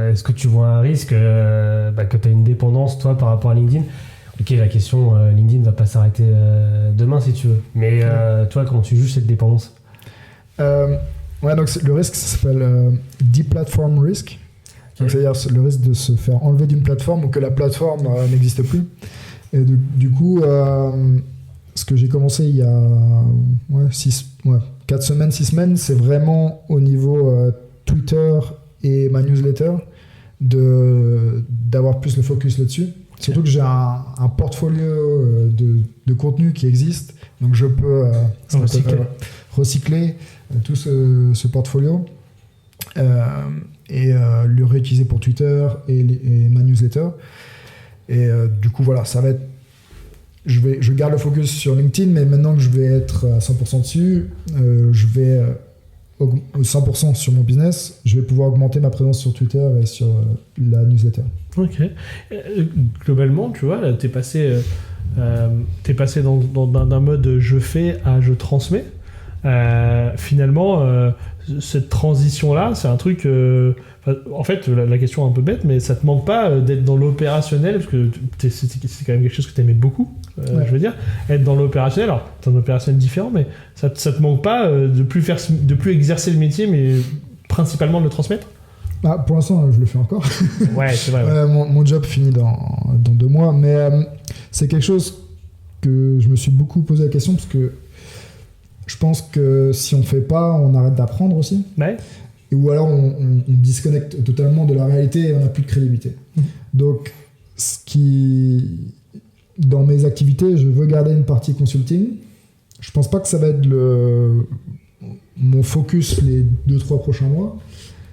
Est-ce que tu vois un risque que tu as une dépendance, toi, par rapport à LinkedIn ? Ok, la question, LinkedIn va pas s'arrêter demain, si tu veux. Mais toi, comment tu juges cette dépendance ? Ouais, donc le risque, ça s'appelle Deep Platform Risk. Donc c'est-à-dire le risque de se faire enlever d'une plateforme ou que la plateforme n'existe plus. Et du coup, ce que j'ai commencé il y a 4 semaines, 6 semaines, c'est vraiment au niveau Twitter et ma newsletter d'avoir plus le focus là-dessus. Surtout que j'ai un portfolio de contenu qui existe, donc je peux recycler tout ce portfolio et le réutiliser pour Twitter et ma newsletter. Et du coup, voilà, ça va être. Je garde le focus sur LinkedIn, mais maintenant que je vais être à 100% dessus, je vais 100% sur mon business, je vais pouvoir augmenter ma présence sur Twitter et sur la newsletter. Ok. Globalement, tu vois, t'es passé d'un mode je fais à je transmets. Finalement, cette transition-là, c'est un truc. En fait, la question est un peu bête, mais ça te manque pas d'être dans l'opérationnel, parce que c'est quand même quelque chose que tu aimais beaucoup, je veux dire. Être dans l'opérationnel, alors t'es un opérationnel différent, mais ça te manque pas de plus exercer le métier, mais principalement de le transmettre? Pour l'instant, je le fais encore. Ouais, c'est vrai. Ouais. Mon job finit dans 2 mois, mais c'est quelque chose que je me suis beaucoup posé la question, parce que je pense que si on fait pas, on arrête d'apprendre aussi. Ouais. Ou alors on disconnecte totalement de la réalité et on n'a plus de crédibilité. Donc, dans mes activités, je veux garder une partie consulting. Je pense pas que ça va être mon focus les 2-3 prochains mois.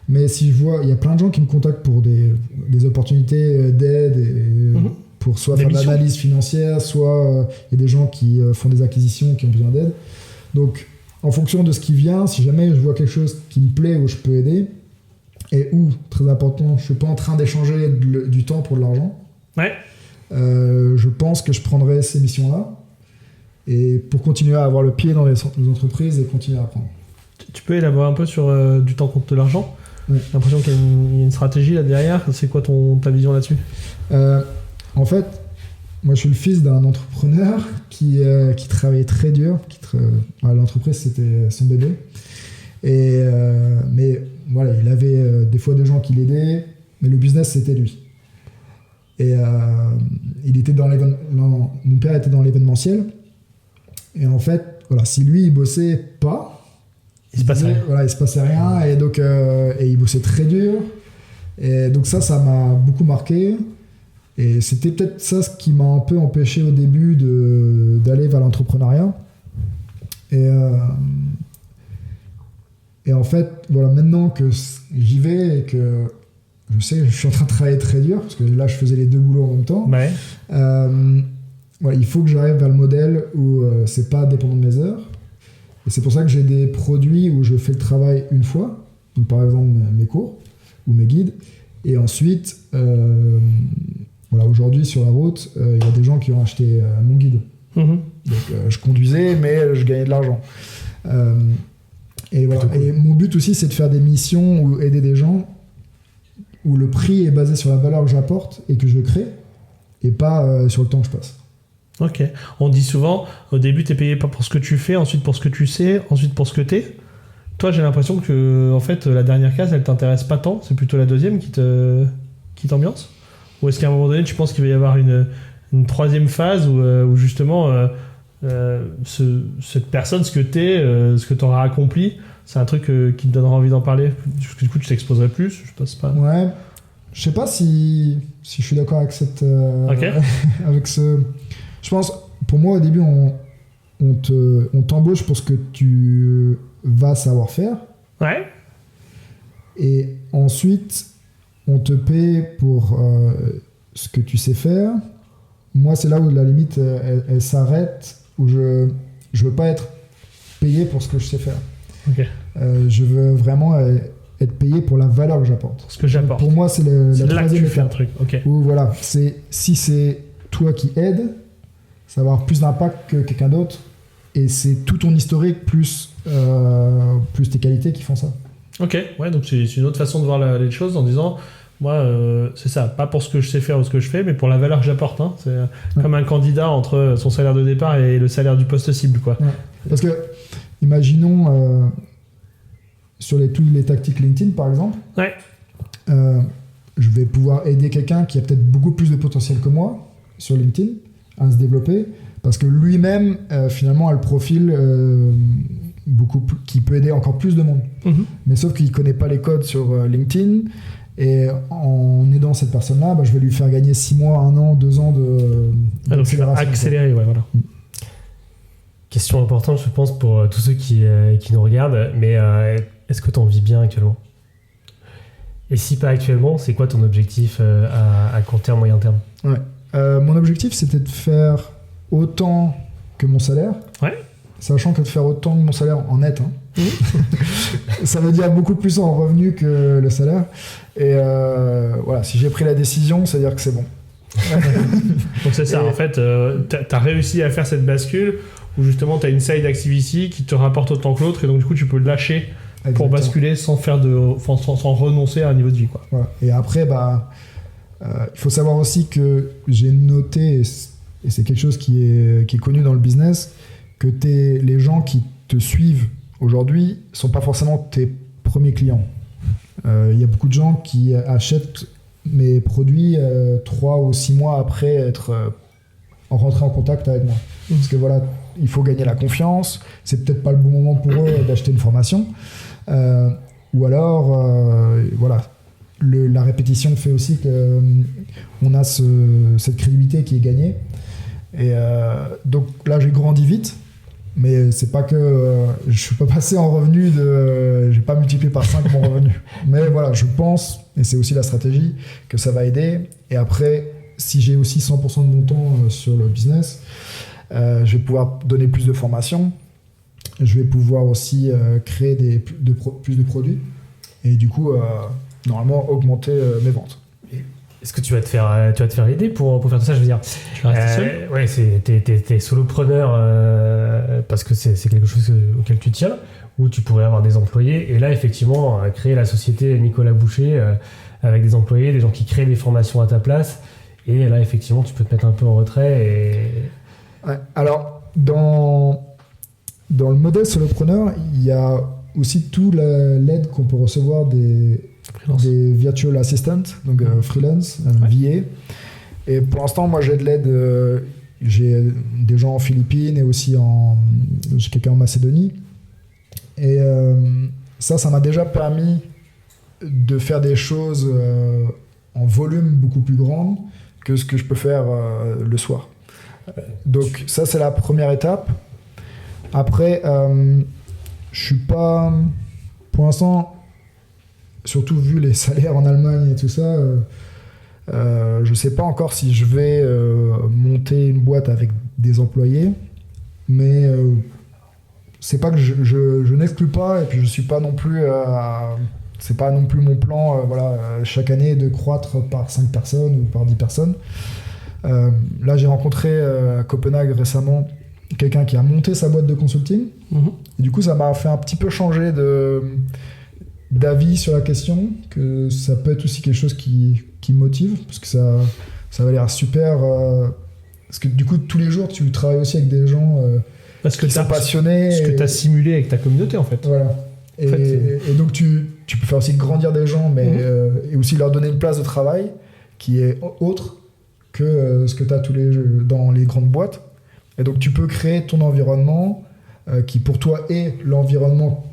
Mais si je vois, il y a plein de gens qui me contactent pour des opportunités d'aide, pour soit faire de l'analyse financière, soit il y a des gens qui font des acquisitions, qui ont besoin d'aide. Donc, en fonction de ce qui vient, si jamais je vois quelque chose qui me plaît où je peux aider, et où, très important, je suis pas en train d'échanger du temps pour de l'argent, je pense que je prendrai ces missions-là, et pour continuer à avoir le pied dans les entreprises et continuer à apprendre. Tu peux élaborer un peu sur du temps contre de l'argent? J'ai l'impression qu'il y a une stratégie là derrière. C'est quoi ta vision là-dessus? En fait, moi je suis le fils d'un entrepreneur qui travaillait très dur. L'entreprise c'était son bébé. Mais voilà, il avait des fois des gens qui l'aidaient, mais le business c'était lui. Et il était mon père était dans l'événementiel. Et en fait, voilà, si lui il bossait pas, il se passait rien. Et donc et il bossait très dur. Et donc ça m'a beaucoup marqué. Et c'était peut-être ça ce qui m'a un peu empêché au début d'aller vers l'entrepreneuriat. Et en fait, voilà, maintenant que j'y vais et que je sais que je suis en train de travailler très dur, parce que là je faisais les 2 boulots en même temps, il faut que j'arrive vers le modèle où c'est pas dépendant de mes heures. Et c'est pour ça que j'ai des produits où je fais le travail une fois, donc par exemple mes cours ou mes guides, et ensuite aujourd'hui sur la route il y a des gens qui ont acheté mon guide. Donc je conduisais mais je gagnais de l'argent, et voilà. Et mon but aussi c'est de faire des missions ou aider des gens où le prix est basé sur la valeur que j'apporte et que je crée, et pas sur le temps que je passe. Ok. On dit souvent, au début, t'es payé pas pour ce que tu fais, ensuite pour ce que tu sais, ensuite pour ce que t'es. Toi, j'ai l'impression que, en fait, la dernière case, elle t'intéresse pas tant. C'est plutôt la deuxième qui t'ambiance. Ou est-ce qu'à un moment donné, tu penses qu'il va y avoir une troisième phase où justement, cette personne, ce que t'es, ce que t'auras accompli, c'est un truc qui te donnera envie d'en parler. Du coup, tu t'exposerais plus. Je pense pas. Ouais. Je sais pas si je suis d'accord avec avec ce. Je pense, pour moi, au début, on t'embauche pour ce que tu vas savoir faire. Ouais. Et ensuite, on te paie pour ce que tu sais faire. Moi, c'est là où la limite, elle s'arrête, où je veux pas être payé pour ce que je sais faire. Ok. Je veux vraiment être payé pour la valeur que j'apporte. Ce que j'apporte. Pour moi, c'est la troisième étape. Un truc. Ok. Où voilà, si c'est toi qui aides, ça va avoir plus d'impact que quelqu'un d'autre, et c'est tout ton historique plus tes qualités qui font ça. Ok, ouais, donc c'est une autre façon de voir les choses en disant, moi, c'est ça, pas pour ce que je sais faire ou ce que je fais, mais pour la valeur que j'apporte. Hein. C'est comme un candidat entre son salaire de départ et le salaire du poste cible, quoi. Ouais. Parce que, imaginons, sur toutes les tactiques LinkedIn, par exemple, je vais pouvoir aider quelqu'un qui a peut-être beaucoup plus de potentiel que moi sur LinkedIn à se développer, parce que lui-même, finalement, a le profil qui peut aider encore plus de monde. Mais sauf qu'il ne connaît pas les codes sur LinkedIn, et en aidant cette personne-là, je vais lui faire gagner 6 mois, 1 an, 2 ans donc tu vas accélérer, ouais, voilà. Question importante, je pense, pour tous ceux qui nous regardent, mais est-ce que tu en vis bien actuellement ? Et si pas actuellement, c'est quoi ton objectif à court terme, moyen terme ? Ouais. Mon objectif, c'était de faire autant que mon salaire. Ouais. Sachant que de faire autant que mon salaire en net, ça veut dire beaucoup plus en revenus que le salaire. Et voilà, si j'ai pris la décision, c'est-à-dire que c'est bon. Donc c'est ça, en fait, t'as réussi à faire cette bascule où justement t'as une side activity qui te rapporte autant que l'autre, et donc du coup tu peux le lâcher. Exactement. Pour basculer sans renoncer à un niveau de vie, quoi. Voilà. Et après, il faut savoir aussi que j'ai noté, et c'est quelque chose qui est connu dans le business, que les gens qui te suivent aujourd'hui sont pas forcément tes premiers clients. Il y a beaucoup de gens qui achètent mes produits 3 ou 6 mois après être rentrés en contact avec moi. Parce que voilà, il faut gagner la confiance, c'est peut-être pas le bon moment pour eux d'acheter une formation. Ou alors, voilà, la répétition fait aussi qu'on a cette crédibilité qui est gagnée. Et donc là, j'ai grandi vite, mais c'est pas que je suis pas passé en revenu j'ai pas multiplié par 5 mon revenu. Mais voilà, je pense, et c'est aussi la stratégie, que ça va aider. Et après, si j'ai aussi 100% de mon temps sur le business, je vais pouvoir donner plus de formations. Je vais pouvoir aussi créer plus de produits et du coup, normalement, augmenter mes ventes. Est-ce que tu vas te faire aider pour faire tout ça ? Je veux dire, tu vas rester seul ? Ouais, t'es solopreneur parce que c'est quelque chose auquel tu tiens, ou tu pourrais avoir des employés. Et là, effectivement, créer la société Nicolas Boucher avec des employés, des gens qui créent des formations à ta place. Et là, effectivement, tu peux te mettre un peu en retrait. Ouais, alors, dans le modèle solopreneur, il y a aussi toute l'aide qu'on peut recevoir des virtual assistants, donc freelance, VA. Et pour l'instant, moi, j'ai de l'aide. J'ai des gens en Philippines et aussi j'ai quelqu'un en Macédonie. Et ça m'a déjà permis de faire des choses en volume beaucoup plus grand que ce que je peux faire le soir. Donc ça, c'est la première étape. Après, je suis pas... Pour l'instant, surtout vu les salaires en Allemagne et tout ça, je sais pas encore si je vais monter une boîte avec des employés, mais c'est pas que je n'exclus pas, et puis je suis pas non plus... c'est pas non plus mon plan, chaque année de croître par 5 personnes ou par 10 personnes. Là, j'ai rencontré à Copenhague récemment quelqu'un qui a monté sa boîte de consulting. Et du coup, ça m'a fait un petit peu changer d'avis sur la question, que ça peut être aussi quelque chose qui me motive, parce que ça va l'air super. Parce que du coup, tous les jours, tu travailles aussi avec des gens qui sont passionnés. Ce que tu as simulé avec ta communauté, en fait. Voilà. Et donc, tu peux faire aussi grandir des gens, mais et aussi leur donner une place de travail qui est autre que ce que tu as dans les grandes boîtes. Et donc, tu peux créer ton environnement qui, pour toi, est l'environnement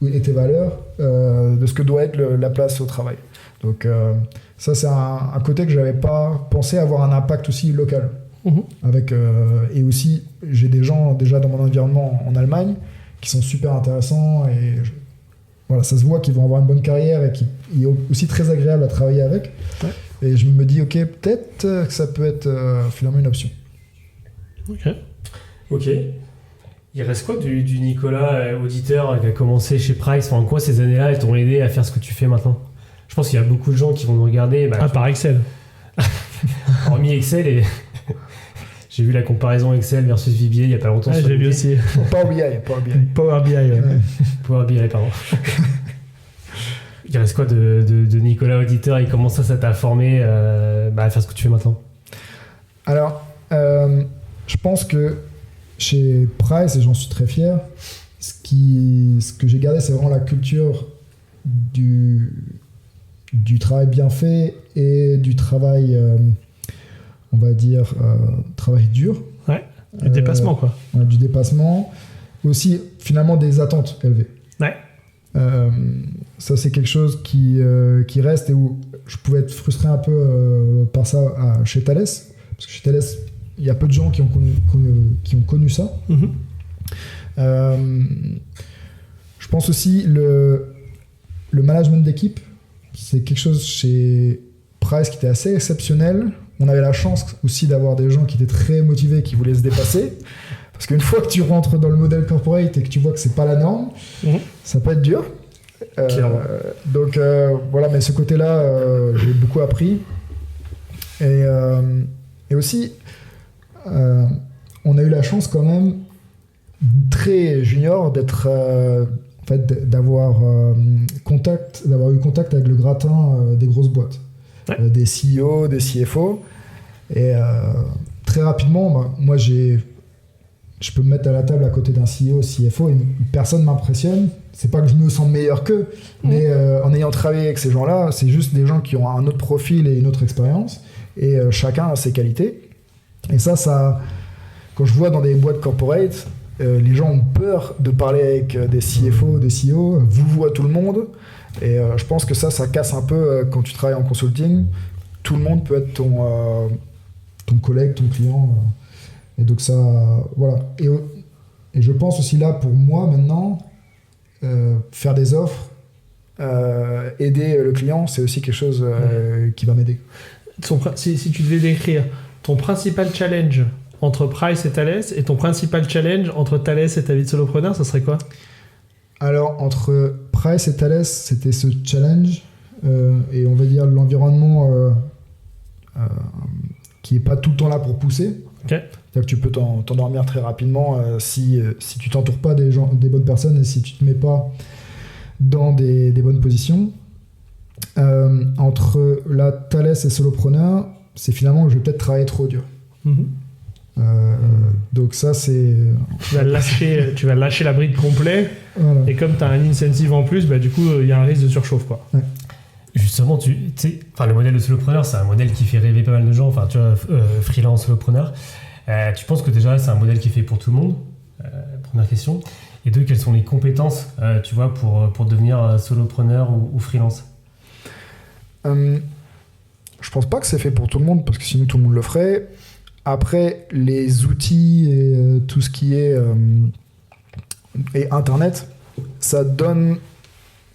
et tes valeurs de ce que doit être la place au travail. Donc, ça, c'est un côté que je n'avais pas pensé avoir un impact aussi local. Et aussi, j'ai des gens déjà dans mon environnement en Allemagne qui sont super intéressants. Et voilà, ça se voit qu'ils vont avoir une bonne carrière et qui est aussi très agréable à travailler avec. Ouais. Et je me dis, ok, peut-être que ça peut être finalement une option. Ok. Il reste quoi du Nicolas auditeur qui a commencé chez Price ? En quoi ces années-là elles t'ont aidé à faire ce que tu fais maintenant ? Je pense qu'il y a beaucoup de gens qui vont nous regarder. Par Excel. Hormis Excel, et j'ai vu la comparaison Excel versus VBA il n'y a pas longtemps. J'ai vu aussi. Power BI. Power BI, ouais. Power BI, pardon. Il reste quoi de Nicolas auditeur et comment ça t'a formé à faire ce que tu fais maintenant ? Alors, je pense que chez Price, et j'en suis très fier, ce que j'ai gardé, c'est vraiment la culture du travail bien fait et du travail, on va dire, travail dur. Ouais, du dépassement, quoi. Ouais, du dépassement. Aussi, finalement, des attentes élevées. Ouais. Ça, c'est quelque chose qui reste et où je pouvais être frustré un peu par ça chez Thales. Parce que chez Thales, il y a peu de gens qui ont connu ça. Mhm. Je pense aussi le management d'équipe, c'est quelque chose chez Price qui était assez exceptionnel. On avait la chance aussi d'avoir des gens qui étaient très motivés, qui voulaient se dépasser. Parce qu'une fois que tu rentres dans le modèle corporate et que tu vois que c'est pas la norme, ça peut être dur. Donc voilà, mais ce côté-là, j'ai beaucoup appris. Et aussi, on a eu la chance quand même, très junior, d'être, en fait, d'avoir eu contact avec le gratin des grosses boîtes, des CEO, des CFO. Et très rapidement, moi, je peux me mettre à la table à côté d'un CEO, CFO, et personne m'impressionne. C'est pas que je me sens meilleur qu'eux, mais en ayant travaillé avec ces gens-là, c'est juste des gens qui ont un autre profil et une autre expérience, et chacun a ses qualités. Et ça, quand je vois dans des boîtes corporate, les gens ont peur de parler avec des CFO, des CEO, vous voit tout le monde, et je pense que ça casse un peu quand tu travailles en consulting. Tout le monde peut être ton collègue, ton client, et donc ça, voilà. Et je pense aussi là, pour moi maintenant, faire des offres, aider le client, c'est aussi quelque chose qui va m'aider. Si tu devais décrire ton principal challenge entre Price et Thales, et ton principal challenge entre Thales et ta vie de solopreneur, ça serait quoi? Alors, entre Price et Thales, c'était ce challenge, et on va dire l'environnement qui n'est pas tout le temps là pour pousser. Okay. C'est-à-dire que tu peux t'endormir très rapidement si tu t'entoures pas des bonnes personnes et si tu te mets pas dans des bonnes positions. Entre la Thales et solopreneur, c'est finalement que je vais peut-être travailler trop dur. Donc ça, c'est... Tu vas lâcher la bride complet, voilà. Et comme tu as un incentive en plus, du coup, il y a un risque de surchauffe, quoi. Ouais. Justement, le modèle de solopreneur, c'est un modèle qui fait rêver pas mal de gens. Enfin, tu vois, freelance, solopreneur. Tu penses que déjà, c'est un modèle qui est fait pour tout le monde? Première question. Et deux, quelles sont les compétences, tu vois, pour devenir solopreneur ou freelance? Je pense pas que c'est fait pour tout le monde, parce que sinon tout le monde le ferait. Après, les outils et tout ce qui est et Internet, ça donne,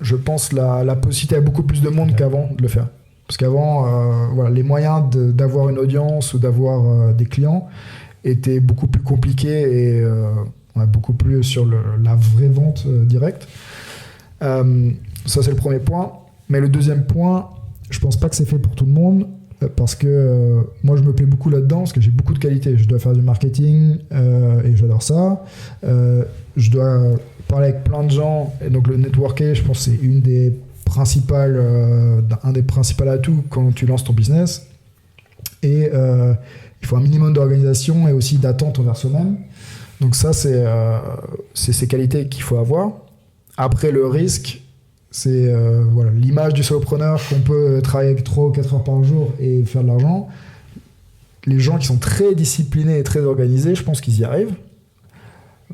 je pense, la possibilité à beaucoup plus de monde qu'avant de le faire. Parce qu'avant, voilà, les moyens d'avoir une audience ou d'avoir des clients étaient beaucoup plus compliqués et beaucoup plus sur la vraie vente directe. Ça, c'est le premier point. Mais le deuxième point, je pense pas que c'est fait pour tout le monde. Parce que moi je me plais beaucoup là-dedans, parce que j'ai beaucoup de qualités. Je dois faire du marketing et j'adore ça. Je dois parler avec plein de gens, et donc le networking, je pense que c'est un des principaux atouts quand tu lances ton business. Et il faut un minimum d'organisation et aussi d'attente envers soi-même. Donc ça, c'est ces qualités qu'il faut avoir. Après, le risque, c'est voilà, l'image du solopreneur qu'on peut travailler avec 3 ou 4 heures par jour et faire de l'argent. Les gens qui sont très disciplinés et très organisés, je pense qu'ils y arrivent.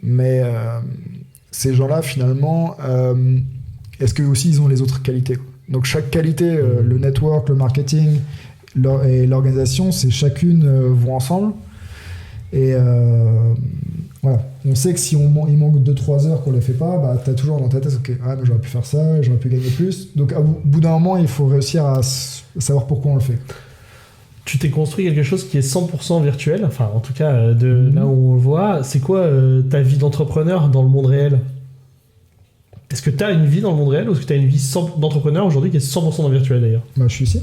Mais ces gens-là, finalement, est-ce qu'eux aussi, ils ont les autres qualités? Donc chaque qualité, le network, le marketing et l'organisation, c'est chacune vont ensemble. Et voilà, on sait que si il manque 2-3 heures qu'on ne les fait pas, tu as toujours dans ta tête, ok, mais j'aurais pu faire ça, j'aurais pu gagner plus. Donc au bout d'un moment, il faut réussir à savoir pourquoi on le fait. Tu t'es construit quelque chose qui est 100% virtuel, enfin en tout cas là où on le voit. C'est quoi ta vie d'entrepreneur dans le monde réel? Est-ce que tu as une vie dans le monde réel ou est-ce que tu as une vie d'entrepreneur aujourd'hui qui est 100% dans le virtuel d'ailleurs? Je suis ici.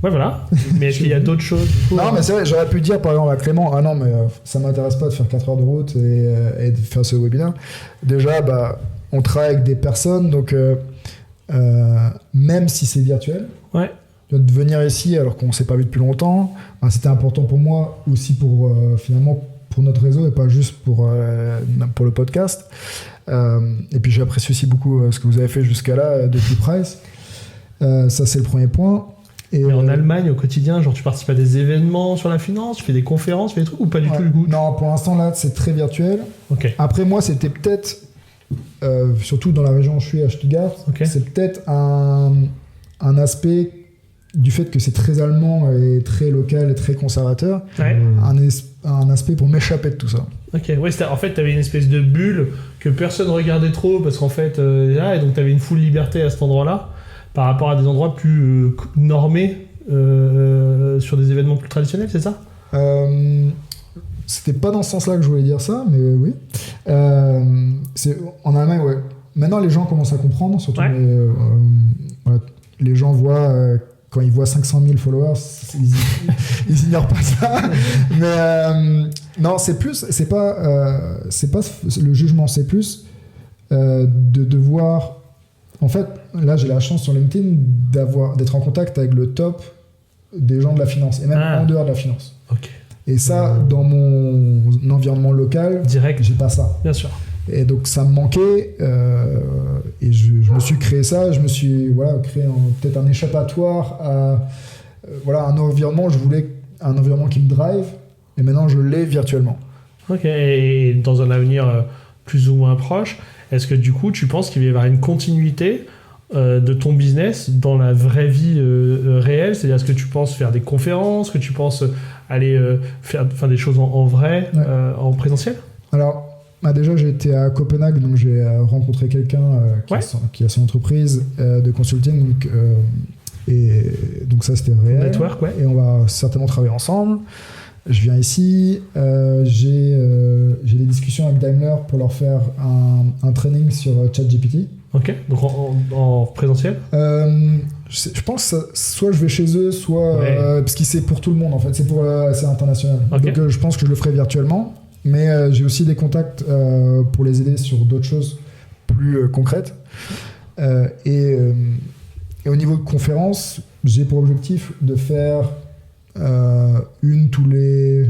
Ouais, voilà. Mais est-ce qu'il y a d'autres choses du coup, Non, mais c'est vrai, j'aurais pu dire par exemple à Clément, ah non, mais ça m'intéresse pas de faire 4 heures de route et de faire ce webinaire. Déjà, on travaille avec des personnes, donc même si c'est virtuel, ouais. De venir ici alors qu'on ne s'est pas vu depuis longtemps, c'était important pour moi aussi pour finalement pour notre réseau et pas juste pour le podcast. Et puis j'apprécie aussi beaucoup ce que vous avez fait jusqu'à là depuis Price. Ça, c'est le premier point. Et Mais en Allemagne, au quotidien, genre tu participes à des événements sur la finance, tu fais des conférences, tu fais des trucs ou pas du tout le goût? Non, pour l'instant, là, c'est très virtuel. Ok. Après, moi, c'était peut-être, surtout dans la région où je suis, à Stuttgart, c'est peut-être un aspect du fait que c'est très allemand et très local et très conservateur, Ouais. un aspect pour m'échapper de tout ça. Ok, ouais, en fait, t'avais une espèce de bulle que personne regardait trop parce qu'en fait, et donc t'avais une full liberté à cet endroit-là par rapport à des endroits plus normés sur des événements plus traditionnels, c'est ça? C'était pas dans ce sens-là que je voulais dire ça, mais oui. C'est, en Allemagne, ouais. Maintenant, les gens commencent à comprendre, surtout voilà, les gens voient, quand ils voient 500 000 followers, ils ignorent pas ça. Mais non, c'est pas le jugement, c'est plus de devoir. En fait, là, j'ai la chance sur LinkedIn d'être en contact avec le top des gens de la finance, et même en dehors de la finance. Ok. Et ça, dans mon environnement local, Direct, j'ai pas ça. bien sûr. Et donc ça me manquait, et je me suis créé ça, je me suis créé peut-être un échappatoire à un environnement, je voulais un environnement qui me drive, et maintenant je l'ai virtuellement. Ok, et dans un avenir plus ou moins proche, est-ce que du coup tu penses qu'il va y avoir une continuité de ton business dans la vraie vie réelle? C'est-à-dire, est-ce que tu penses faire des conférences, que tu penses aller faire des choses en vrai, en présentiel? Alors, déjà, j'ai été à Copenhague, donc j'ai rencontré quelqu'un qui a son entreprise de consulting, donc ça c'était réel. Network, ouais. Et on va certainement travailler ensemble. Je viens ici, j'ai des discussions avec Daimler pour leur faire un training sur ChatGPT. Ok, donc en présentiel? Je pense que soit je vais chez eux, soit parce que c'est pour tout le monde en fait, c'est international. Okay. Donc je pense que je le ferai virtuellement, mais j'ai aussi des contacts pour les aider sur d'autres choses plus concrètes. Et au niveau de conférence, j'ai pour objectif de faire une tous les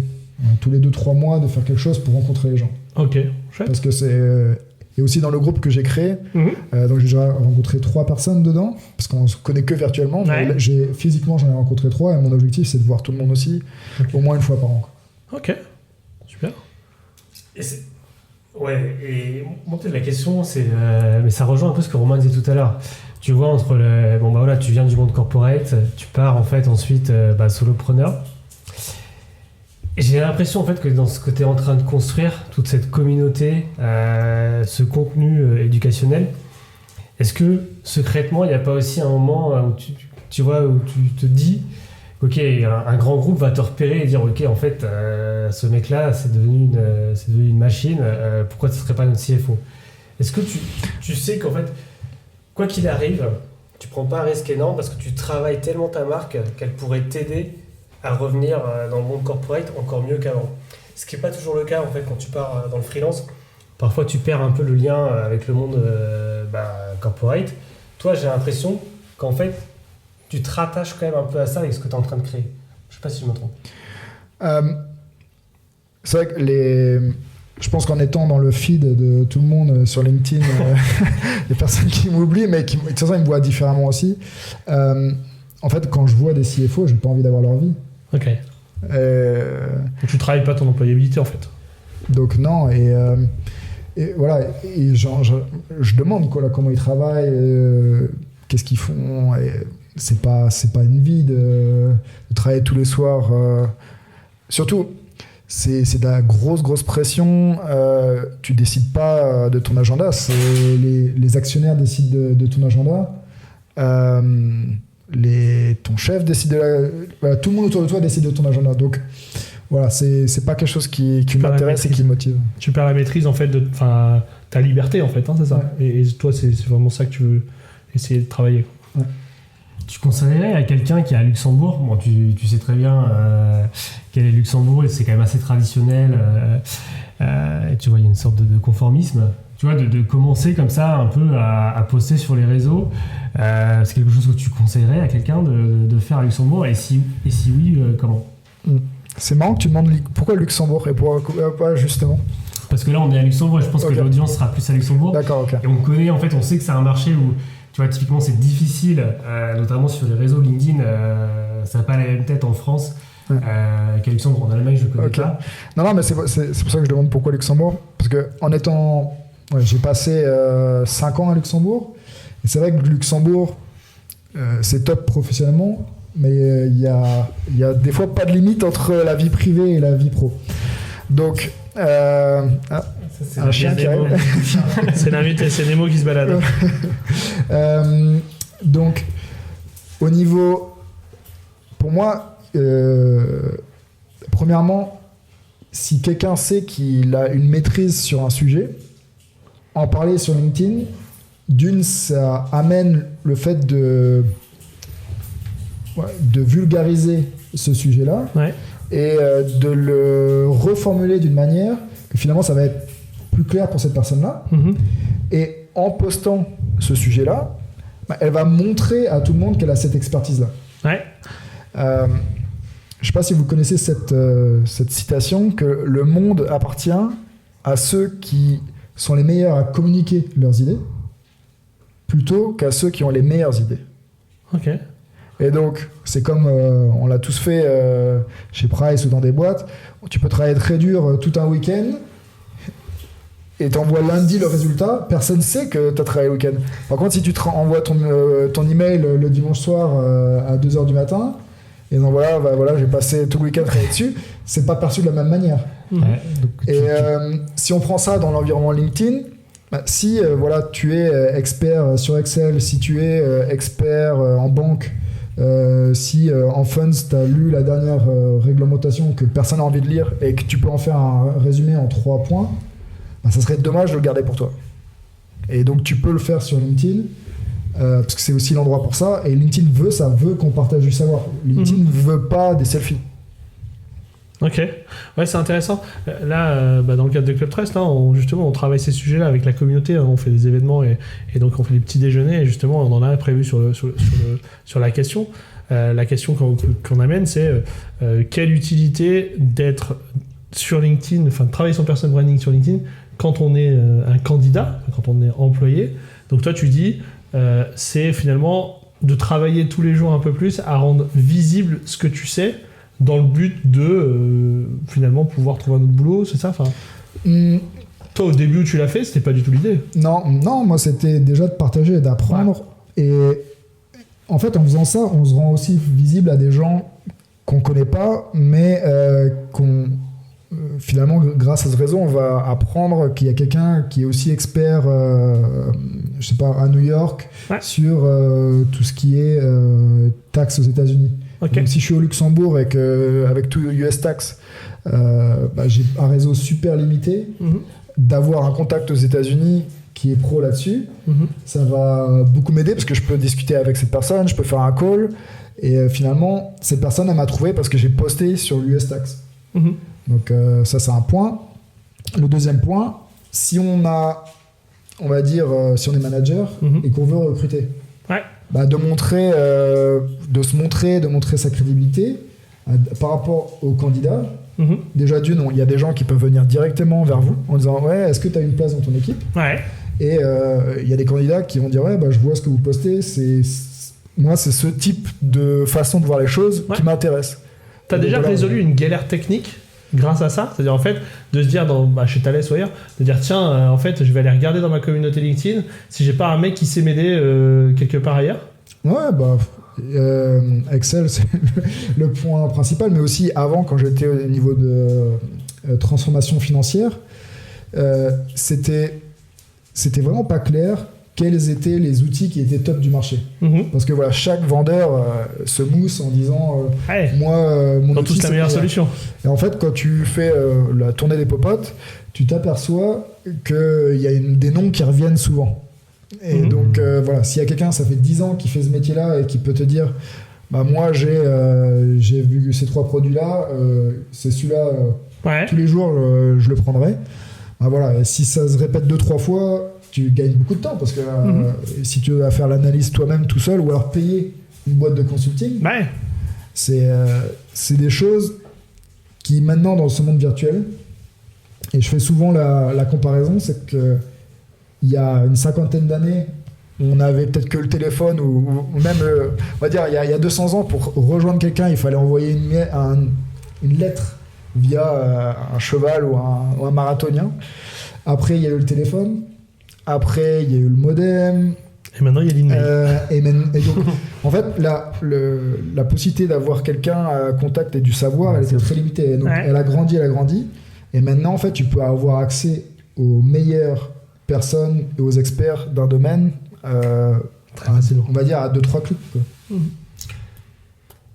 2-3 mois, de faire quelque chose pour rencontrer les gens. Ok, chouette. Parce que c'est... Et aussi dans le groupe que j'ai créé, donc j'ai déjà rencontré 3 personnes dedans, parce qu'on se connaît que virtuellement, mais physiquement j'en ai rencontré 3, et mon objectif c'est de voir tout le monde aussi, au moins une fois par an. Ok, super. Et moi peut-être la question c'est, mais ça rejoint un peu ce que Romain disait tout à l'heure. Tu vois, tu viens du monde corporate, tu pars en fait ensuite solopreneur. Et j'ai l'impression en fait que dans ce que tu es en train de construire, toute cette communauté, ce contenu éducationnel, est-ce que secrètement il n'y a pas aussi un moment où tu te dis, ok, un grand groupe va te repérer et dire, ok, en fait, ce mec-là, c'est devenu une machine, pourquoi ce ne serait pas notre CFO? Est-ce que tu sais qu'en fait, quoi qu'il arrive, tu prends pas un risque énorme parce que tu travailles tellement ta marque qu'elle pourrait t'aider à revenir dans le monde corporate encore mieux qu'avant. Ce qui n'est pas toujours le cas en fait quand tu pars dans le freelance. Parfois tu perds un peu le lien avec le monde corporate. Toi, j'ai l'impression qu'en fait tu te rattaches quand même un peu à ça avec ce que tu es en train de créer. Je sais pas si je me trompe. C'est vrai que je pense qu'en étant dans le feed de tout le monde sur LinkedIn, il y a personne qui m'oublie, mais de toute façon ils me voient différemment aussi. En fait, quand je vois des CFO, j'ai pas envie d'avoir leur vie. Ok. Donc tu travailles pas ton employabilité en fait. Donc non, et voilà, et je demande comment ils travaillent, qu'est-ce qu'ils font. Et c'est pas une vie de travailler tous les soirs. Surtout, c'est de la grosse pression. Tu décides pas de ton agenda, c'est les actionnaire décident de ton agenda. Ton chef décide tout le monde autour de toi décide de ton agenda, donc voilà, c'est pas quelque chose qui m'intéresse et qui me motive. Tu perds la maîtrise en fait de ta liberté en fait, hein, c'est ça. Ouais. Et toi c'est vraiment ça que tu veux essayer de travailler. Ouais. Tu conseillerais à quelqu'un qui est à Luxembourg, bon, tu sais très bien quel est Luxembourg et c'est quand même assez traditionnel, et tu vois il y a une sorte de conformisme. Tu vois, de commencer comme ça un peu à poster sur les réseaux, c'est quelque chose que tu conseillerais à quelqu'un de faire à Luxembourg, et si oui, comment? C'est marrant que tu demandes pourquoi Luxembourg et pourquoi justement. Parce que là on est à Luxembourg et je pense que l'audience sera plus à Luxembourg. D'accord, ok. Et on sait que c'est un marché où tu vois, typiquement, c'est difficile, notamment sur les réseaux LinkedIn, ça n'a pas la même tête en France qu'à Luxembourg. En Allemagne, je ne connais pas. Non, mais c'est pour ça que je demande pourquoi Luxembourg. Parce que j'ai passé 5 ans à Luxembourg. Et c'est vrai que Luxembourg, c'est top professionnellement, mais il y a des fois pas de limite entre la vie privée et la vie pro. Donc, C'est un chien qui arrive. C'est l'invité, c'est Nemo qui se balade. Donc, au niveau, pour moi, premièrement, si quelqu'un sait qu'il a une maîtrise sur un sujet, en parler sur LinkedIn, ça amène le fait de vulgariser ce sujet-là et de le reformuler d'une manière que finalement ça va être plus clair pour cette personne-là. Et en postant ce sujet-là, elle va montrer à tout le monde qu'elle a cette expertise-là. Je ne sais pas si vous connaissez cette citation, que le monde appartient à ceux qui sont les meilleurs à communiquer leurs idées plutôt qu'à ceux qui ont les meilleures idées. Ok. Et donc, c'est comme on l'a tous fait chez Price ou dans des boîtes. Tu peux travailler très dur tout un week-end et t'envoies lundi le résultat. Personne ne sait que tu as travaillé le week-end. Par contre, si tu envoies ton email le dimanche soir à 2h du matin, et donc voilà, j'ai passé tout le week-end à travailler dessus, c'est pas perçu de la même manière. Si on prend ça dans l'environnement LinkedIn, si tu es expert sur Excel, si tu es expert en banque, si en funds tu as lu la dernière réglementation que personne n'a envie de lire et que tu peux en faire un résumé en 3 points, ça serait dommage de le garder pour toi. Et donc tu peux le faire sur LinkedIn, parce que c'est aussi l'endroit pour ça, et LinkedIn veut qu'on partage du savoir. LinkedIn ne veut pas des selfies. Ok, ouais, c'est intéressant. Là, dans le cadre de Club Trust, là, on travaille ces sujets-là avec la communauté. On fait des événements et donc on fait des petits déjeuners. Et justement, on en a prévu sur la question. La question qu'on amène, c'est quelle utilité d'être sur LinkedIn, enfin de travailler son personal branding sur LinkedIn quand on est un candidat, quand on est employé. Donc toi, tu dis, c'est finalement de travailler tous les jours un peu plus à rendre visible ce que tu sais, dans le but de finalement pouvoir trouver un autre boulot, c'est ça? Toi, au début où tu l'as fait, c'était pas du tout l'idée. Non, moi c'était déjà de partager et d'apprendre. Et en fait, en faisant ça, on se rend aussi visible à des gens qu'on connaît pas, mais finalement, grâce à ce réseau, on va apprendre qu'il y a quelqu'un qui est aussi expert, je sais pas, à New York, sur tout ce qui est taxes aux États-Unis. Okay. Donc si je suis au Luxembourg et qu'avec tout US Tax, j'ai un réseau super limité, d'avoir un contact aux États-Unis qui est pro là-dessus, ça va beaucoup m'aider parce que je peux discuter avec cette personne, je peux faire un call, et finalement, cette personne, elle m'a trouvé parce que j'ai posté sur l'US Tax. Donc ça, c'est un point. Le deuxième point, si on est manager et qu'on veut recruter, de montrer sa crédibilité par rapport aux candidats. Déjà il y a des gens qui peuvent venir directement vers vous en disant est-ce que tu as une place dans ton équipe, et il y a des candidats qui vont dire je vois ce que vous postez, moi c'est ce type de façon de voir les choses qui m'intéresse. Tu as déjà résolu une galère technique grâce à ça, c'est-à-dire en fait de se dire chez Thales ou ailleurs, de dire tiens en fait je vais aller regarder dans ma communauté LinkedIn si j'ai pas un mec qui sait m'aider quelque part ailleurs. Excel c'est le point principal, mais aussi avant, quand j'étais au niveau de transformation financière, c'était vraiment pas clair quels étaient les outils qui étaient top du marché. Parce que chaque vendeur se mousse en disant moi mon dans outil toute la meilleure solution. Et en fait, quand tu fais la tournée des popotes, tu t'aperçois qu'il y a des noms qui reviennent souvent. Et donc s'il y a quelqu'un, ça fait 10 ans qui fait ce métier-là et qui peut te dire moi j'ai vu ces 3 produits-là, c'est celui-là, tous les jours je le prendrai. Et si ça se répète 2-3 fois, tu gagnes beaucoup de temps, parce que si tu veux faire l'analyse toi-même tout seul, ou alors payer une boîte de consulting, c'est des choses qui maintenant, dans ce monde virtuel, et je fais souvent la comparaison, c'est que il y a une 50aine d'années, on avait peut-être que le téléphone ou même, on va dire, il y a 200 ans, pour rejoindre quelqu'un, il fallait envoyer une lettre via un cheval ou un marathonien. Après, il y a eu le téléphone. Après, il y a eu le modem. Et maintenant, il y a l'email. Et donc, en fait, la possibilité d'avoir quelqu'un à contact et du savoir, elle était très limitée. Et donc, elle a grandi. Et maintenant, en fait, tu peux avoir accès aux meilleures personnes et aux experts d'un domaine, Très facilement. on va dire à 2-3 clics, quoi.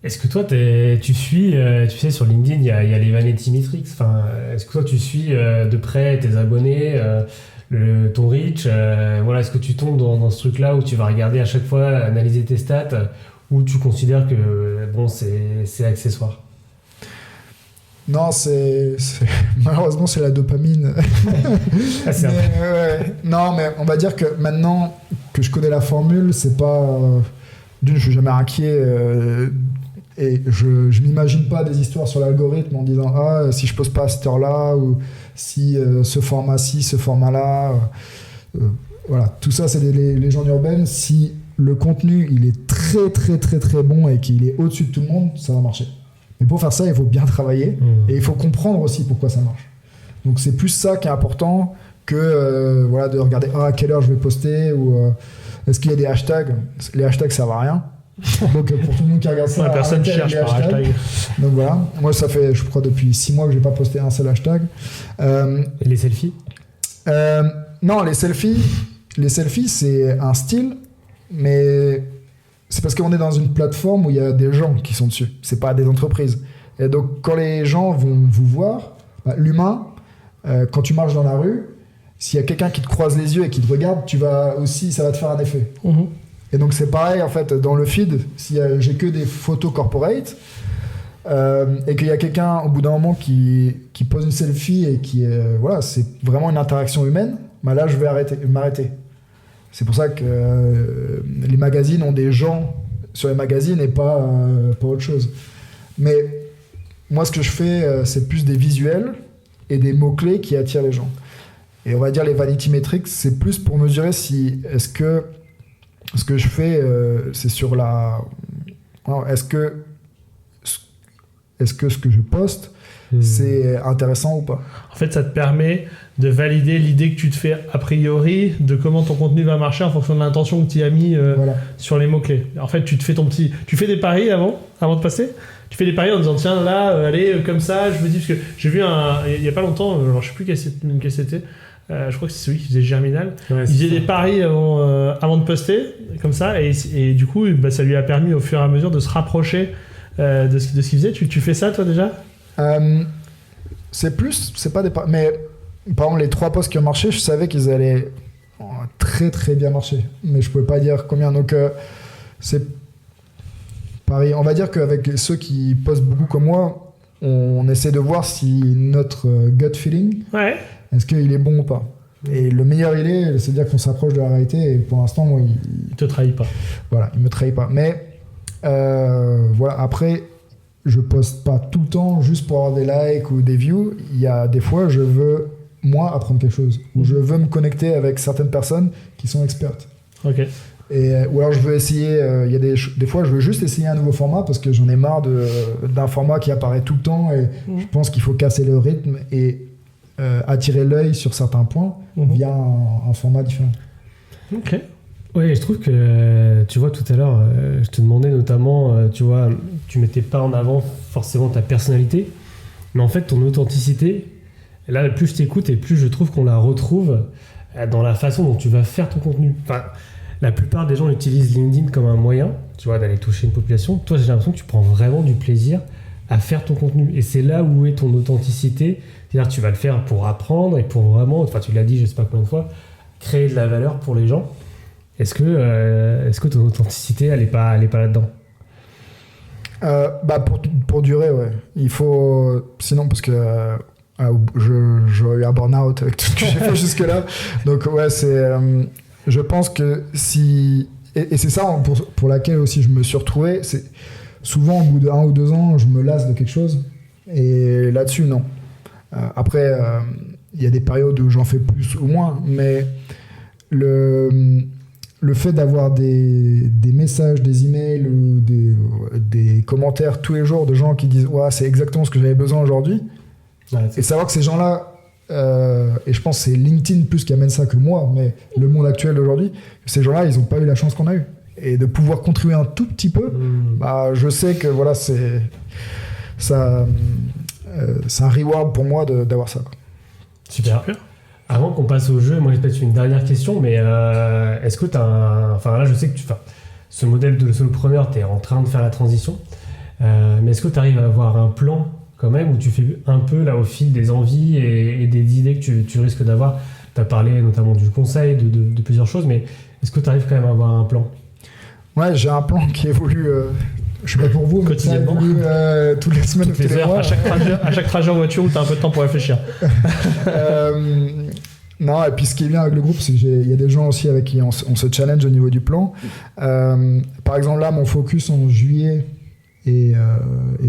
Est-ce que toi, tu suis, tu sais, sur LinkedIn, il y a les Vanity Metrics. Enfin, est-ce que toi, tu suis de près tes abonnés, ton reach voilà, est-ce que tu tombes dans ce truc-là où tu vas regarder à chaque fois, analyser tes stats, ou tu considères que bon, c'est accessoire? Non, malheureusement, c'est la dopamine. Ah, c'est Ouais. Non, mais on va dire que maintenant que je connais la formule, c'est pas... D'une, je suis jamais inquiet et je m'imagine pas des histoires sur l'algorithme en disant si je pose pas à cette heure-là ou si ce format-ci, ce format-là. Voilà, tout ça, c'est des légendes urbaines. Si le contenu, il est très, très, très, très bon et qu'il est au-dessus de tout le monde, ça va marcher. Mais pour faire ça, il faut bien travailler et il faut comprendre aussi pourquoi ça marche. Donc c'est plus ça qui est important que voilà, de regarder à quelle heure je vais poster ou est-ce qu'il y a des hashtags. Les hashtags, ça ne servent à rien. Donc pour tout le monde qui regarde ça, personne ne cherche par hashtag. Donc voilà, moi ça fait je crois depuis 6 mois que je n'ai pas posté un seul hashtag. Et les selfies? Non, les selfies c'est un style, mais c'est parce qu'on est dans une plateforme où il y a des gens qui sont dessus, c'est pas des entreprises. Et donc quand les gens vont vous voir, l'humain, quand tu marches dans la rue, s'il y a quelqu'un qui te croise les yeux et qui te regarde, ça va te faire un effet. Et donc c'est pareil en fait dans le feed, si j'ai que des photos corporate et qu'il y a quelqu'un au bout d'un moment qui pose une selfie et voilà, c'est vraiment une interaction humaine, là je vais m'arrêter. C'est pour ça que les magazines ont des gens sur les magazines et pas autre chose. Mais moi, ce que je fais, c'est plus des visuels et des mots-clés qui attirent les gens. Et on va dire les Vanity Metrics, c'est plus pour mesurer si est-ce que ce que je fais, c'est sur la... Est-ce que ce que je poste, c'est intéressant ou pas? En fait, ça te permet de valider l'idée que tu te fais a priori de comment ton contenu va marcher en fonction de l'intention que tu as mis sur les mots-clés. En fait, tu fais des paris avant de passer. Tu fais des paris en disant tiens là, allez comme ça, je me dis parce que j'ai vu il y a pas longtemps, alors je sais plus quel c'était. Je crois que c'est celui qui faisait Germinal. Ouais, il faisait des paris avant de poster comme ça et du coup ça lui a permis au fur et à mesure de se rapprocher de ce qu'il faisait. Tu fais ça toi déjà? C'est pas des paris, mais par exemple les 3 posts qui ont marché, je savais qu'ils allaient très très bien marcher, mais je pouvais pas dire combien. Donc c'est pareil. On va dire qu'avec ceux qui postent beaucoup comme moi, on essaie de voir si notre gut feeling, est-ce qu'il est bon ou pas. Et le meilleur c'est dire qu'on s'approche de la réalité. Et pour l'instant, moi, il te trahit pas. Voilà, il me trahit pas. Mais voilà, après, je poste pas tout le temps juste pour avoir des likes ou des views. Il y a des fois, je veux moi apprendre quelque chose, ou je veux me connecter avec certaines personnes qui sont expertes. Ok. Ou alors je veux essayer, il y a des fois je veux juste essayer un nouveau format parce que j'en ai marre d'un format qui apparaît tout le temps et je pense qu'il faut casser le rythme et attirer l'œil sur certains points via un format différent. Ok. Oui, je trouve que, tu vois, tout à l'heure, je te demandais notamment, tu vois, tu mettais pas en avant forcément ta personnalité, mais en fait ton authenticité, et là plus je t'écoute et plus je trouve qu'on la retrouve dans la façon dont tu vas faire ton contenu. Enfin, la plupart des gens utilisent LinkedIn comme un moyen, tu vois, d'aller toucher une population. Toi, j'ai l'impression que tu prends vraiment du plaisir à faire ton contenu. Et c'est là où est ton authenticité. C'est-à-dire que tu vas le faire pour apprendre et pour vraiment, enfin tu l'as dit je sais pas combien de fois, créer de la valeur pour les gens. Est-ce que ton authenticité, elle est pas là-dedans? Pour durer, ouais. Il faut... Sinon, parce que j'aurais eu un burn-out avec tout ce que j'ai fait jusque-là. Donc ouais, je pense que si... Et c'est ça pour laquelle aussi je me suis retrouvé. C'est souvent, au bout de 1 ou 2 ans, je me lasse de quelque chose. Et là-dessus, non. Après, il y a des périodes où j'en fais plus ou moins. Mais le fait d'avoir des messages, des emails ou des commentaires tous les jours de gens qui disent ouais, c'est exactement ce que j'avais besoin aujourd'hui, et savoir que ces gens-là, et je pense que c'est LinkedIn plus qui amène ça que moi, mais le monde actuel d'aujourd'hui, ces gens-là, ils n'ont pas eu la chance qu'on a eu. Et de pouvoir contribuer un tout petit peu, bah, je sais que voilà, c'est un reward pour moi d'avoir ça, quoi. Super. Avant qu'on passe au jeu, moi j'ai peut-être une dernière question, mais est-ce que tu as Enfin là, je sais que ce modèle de solopreneur, tu es en train de faire la transition, mais est-ce que tu arrives à avoir un plan quand même, où tu fais un peu là au fil des envies et des idées que tu risques d'avoir? Tu as parlé notamment du conseil, de plusieurs choses, mais est-ce que tu arrives quand même à avoir un plan? Ouais, j'ai un plan qui évolue, je sais pas pour vous, mais ça évolue toutes les semaines, toutes les heures, mois. à chaque trajet en voiture où tu as un peu de temps pour réfléchir. Non, et puis ce qui est bien avec le groupe, c'est qu'il y a des gens aussi avec qui on se challenge au niveau du plan. Par exemple, là, mon focus en juillet et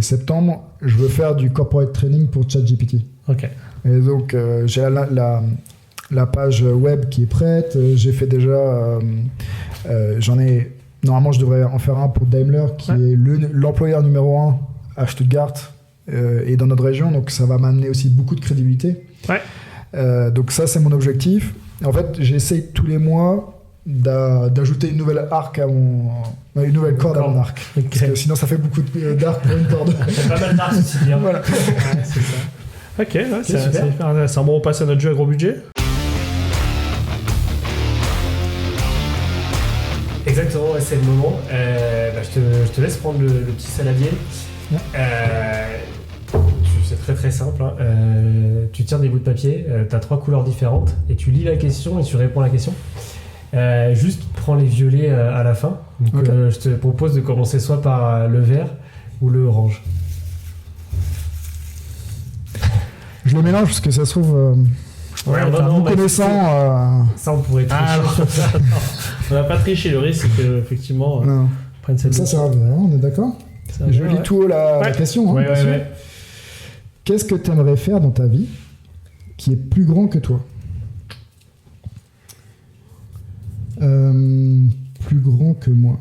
septembre, je veux faire du corporate training pour ChatGPT. Ok. Et donc, j'ai la page web qui est prête. J'ai fait déjà... Normalement, je devrais en faire un pour Daimler, qui est l'employeur numéro 1 à Stuttgart et dans notre région. Donc, ça va m'amener aussi beaucoup de crédibilité. Ouais. Donc, ça, c'est mon objectif. En fait, j'essaye tous les mois d'ajouter une nouvelle une nouvelle corde à mon arc. Okay. Parce que sinon, ça fait beaucoup d'arc pour une corde. C'est pas mal d'arc aussi, bien. Voilà. Ouais, c'est ça. Ok, ouais, c'est super. hyper intéressant. Bon, on passe à notre jeu à gros budget. Exactement, c'est le moment. Je te laisse prendre le petit saladier. Ouais. C'est très très simple. Hein. Tu tires des bouts de papier, tu as 3 couleurs différentes et tu lis la question et tu réponds à la question. Juste prends les violets à la fin. Donc, okay. Je te propose de commencer soit par le vert ou le orange. Je le mélange parce que ça se trouve... vous connaissant... Ça, on pourrait tricher sur ça. On va pas tricher, le risque, c'est qu'effectivement, prenne cette ça va bien, on est d'accord. Je lis tout haut la question. Hein, bien sûr. Qu'est-ce que tu aimerais faire dans ta vie qui est plus grand que toi? Plus grand que moi.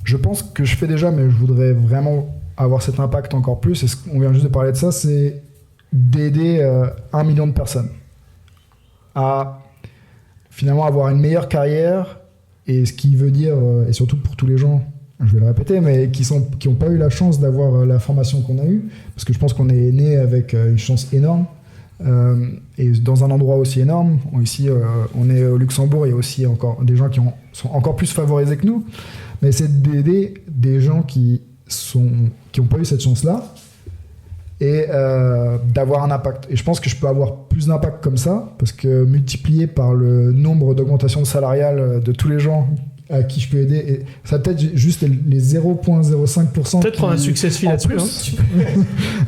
Je pense que je fais déjà, mais je voudrais vraiment avoir cet impact encore plus. Et on vient juste de parler de ça, c'est d'aider 1 million de personnes à finalement avoir une meilleure carrière, et ce qui veut dire, et surtout pour tous les gens, je vais le répéter, mais qui n'ont pas eu la chance d'avoir la formation qu'on a eue, parce que je pense qu'on est né avec une chance énorme, et dans un endroit aussi énorme. Ici, on est au Luxembourg, il y a aussi encore des gens qui sont encore plus favorisés que nous, mais c'est d'aider des gens qui n'ont pas eu cette chance-là, et d'avoir un impact. Et je pense que je peux avoir plus d'impact comme ça, parce que multiplié par le nombre d'augmentations salariales de tous les gens à qui je peux aider, et ça peut-être juste les 0,05%. Peut-être prendre un success fee là-dessus.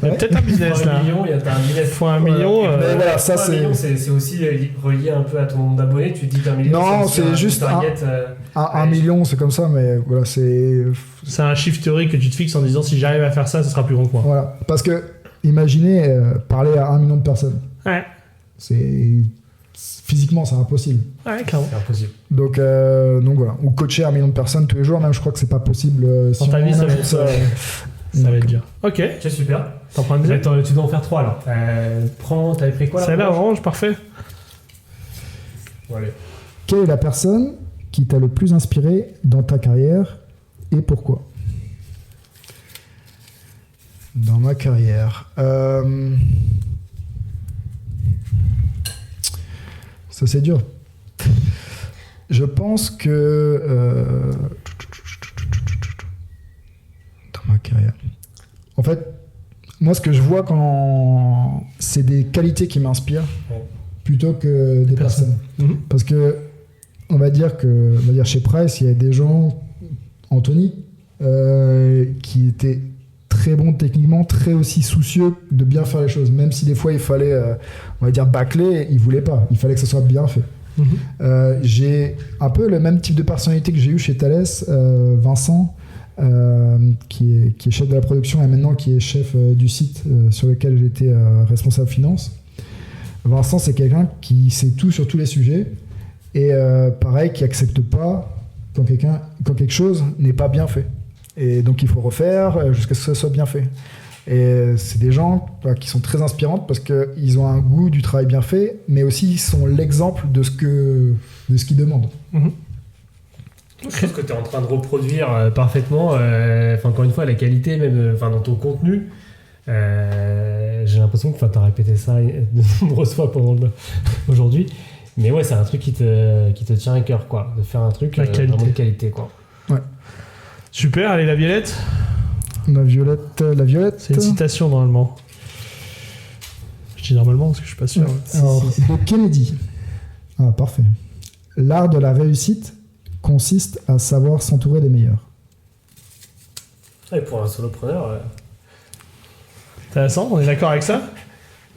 Peut-être un business là. T'as un business. Fois 1 million. Mais voilà, ça c'est aussi relié un peu à ton nombre d'abonnés. Tu dis qu'un million. Non, c'est juste un million, c'est comme ça, mais voilà, c'est un chiffre théorique que tu te fixes en disant si j'arrive à faire ça, ce sera plus grand que moi. Voilà, parce que imaginez parler à 1 million de personnes. Ouais. Physiquement, c'est impossible. Ouais, clairement. C'est impossible. Donc voilà. Ou coacher 1 million de personnes tous les jours, même je crois que c'est pas possible. Dans ta vie, ça va être dur. Ok. C'est super. T'en prends une deuxième ? Tu dois en faire 3 alors. T'avais pris quoi là? Celle-là, orange, parfait. Bon, allez. Quelle est la personne qui t'a le plus inspiré dans ta carrière et pourquoi? Dans ma carrière. Ça, c'est dur. Je pense que... dans ma carrière... En fait, moi, ce que je vois quand... c'est des qualités qui m'inspirent plutôt que des personnes. Parce que, on va dire chez Price, il y a des gens... Anthony, qui était très bon techniquement, très aussi soucieux de bien faire les choses, même si des fois il fallait, on va dire, bâcler, il voulait pas, il fallait que ça soit bien fait. J'ai un peu le même type de personnalité que j'ai eu chez Thales, Vincent, qui est chef de la production et maintenant qui est chef du site sur lequel j'étais responsable finance. Vincent, c'est quelqu'un qui sait tout sur tous les sujets et pareil, qui accepte pas quand quelque chose n'est pas bien fait. Et donc il faut refaire jusqu'à ce que ça soit bien fait. Et c'est des gens qui sont très inspirantes parce qu'ils ont un goût du travail bien fait, mais aussi ils sont l'exemple de ce qu'ils demandent. Je pense que tu es en train de reproduire parfaitement, encore une fois, la qualité même dans ton contenu. J'ai l'impression que tu as répété ça de nombreuses fois aujourd'hui. Mais ouais, c'est un truc qui te tient à cœur, quoi, de faire un truc vraiment de qualité, quoi. Ouais. Super, allez, la violette. La violette. C'est une citation normalement. Je dis normalement parce que je suis pas sûr. Alors, de Kennedy. Ah, parfait. L'art de la réussite consiste à savoir s'entourer des meilleurs. Et pour un solopreneur... Intéressant, on est d'accord avec ça?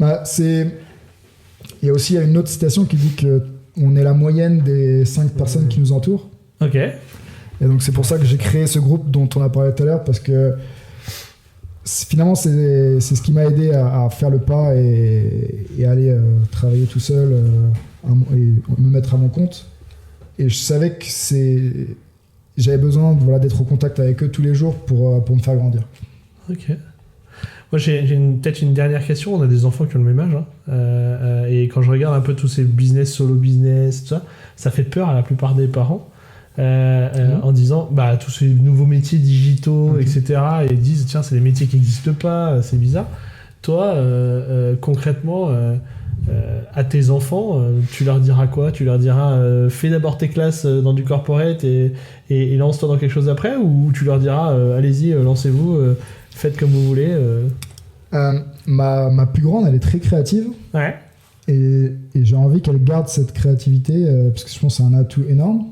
Il y a aussi une autre citation qui dit qu'on est la moyenne des 5 personnes qui nous entourent. Ok. Et donc c'est pour ça que j'ai créé ce groupe dont on a parlé tout à l'heure, parce que finalement c'est ce qui m'a aidé à faire le pas et aller travailler tout seul et me mettre à mon compte. Et je savais que j'avais besoin d'être au contact avec eux tous les jours pour me faire grandir. Ok. Moi, j'ai peut-être une dernière question. On a des enfants qui ont le même âge. Et quand je regarde un peu tous ces business, solo business, tout ça, ça fait peur à la plupart des parents. En disant, tous ces nouveaux métiers digitaux, etc. Et ils disent, tiens, c'est des métiers qui n'existent pas, c'est bizarre. Toi, concrètement, à tes enfants, tu leur diras quoi? Tu leur diras, fais d'abord tes classes dans du corporate et lance-toi dans quelque chose après? Ou tu leur diras, allez-y, lancez-vous, faites comme vous voulez? Ma plus grande, elle est très créative. Ouais. Et j'ai envie qu'elle garde cette créativité, parce que je pense que c'est un atout énorme.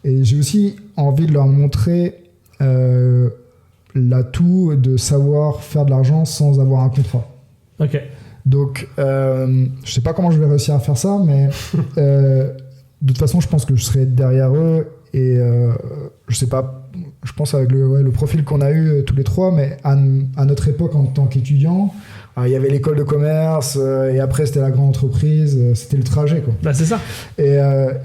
Et j'ai aussi envie de leur montrer l'atout de savoir faire de l'argent sans avoir un contrat. Ok. Donc, je sais pas comment je vais réussir à faire ça, mais de toute façon, je pense que je serai derrière eux. Et je sais pas, je pense avec le profil qu'on a eu tous les trois, mais à notre époque en tant qu'étudiant, il y avait l'école de commerce et après c'était la grande entreprise, c'était le trajet, quoi. C'est ça. Et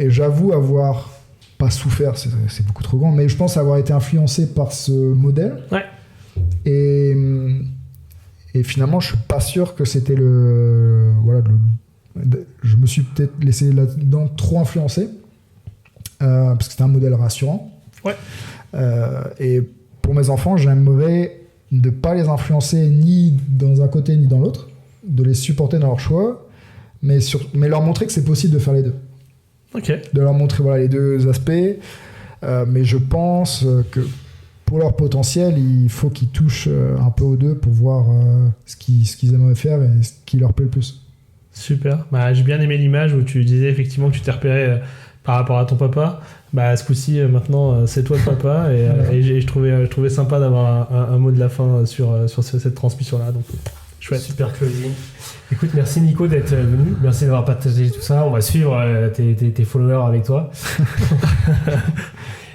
j'avoue avoir pas souffert, c'est beaucoup trop grand, mais je pense avoir été influencé par ce modèle. Ouais. Et finalement, je suis pas sûr que c'était je me suis peut-être laissé là-dedans trop influencer, parce que c'était un modèle rassurant. Ouais. Et pour mes enfants, j'aimerais ne pas les influencer ni dans un côté ni dans l'autre, de les supporter dans leur choix, mais leur montrer que c'est possible de faire les deux. Ok. De leur montrer les deux aspects, mais je pense que pour leur potentiel, il faut qu'ils touchent un peu aux deux pour voir ce qu'ils aimeraient faire et ce qui leur plaît le plus. Super. J'ai bien aimé l'image où tu disais effectivement que tu t'es repéré par rapport à ton papa. Ce coup-ci, maintenant, c'est toi le papa. Et je trouvais sympa d'avoir un mot de la fin sur cette transmission-là. Donc, chouette. Super closing. Écoute, merci Nico d'être venu. Merci d'avoir partagé tout ça. On va suivre tes followers avec toi.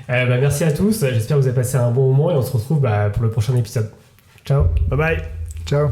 Merci à tous. J'espère que vous avez passé un bon moment et on se retrouve pour le prochain épisode. Ciao. Bye bye. Ciao.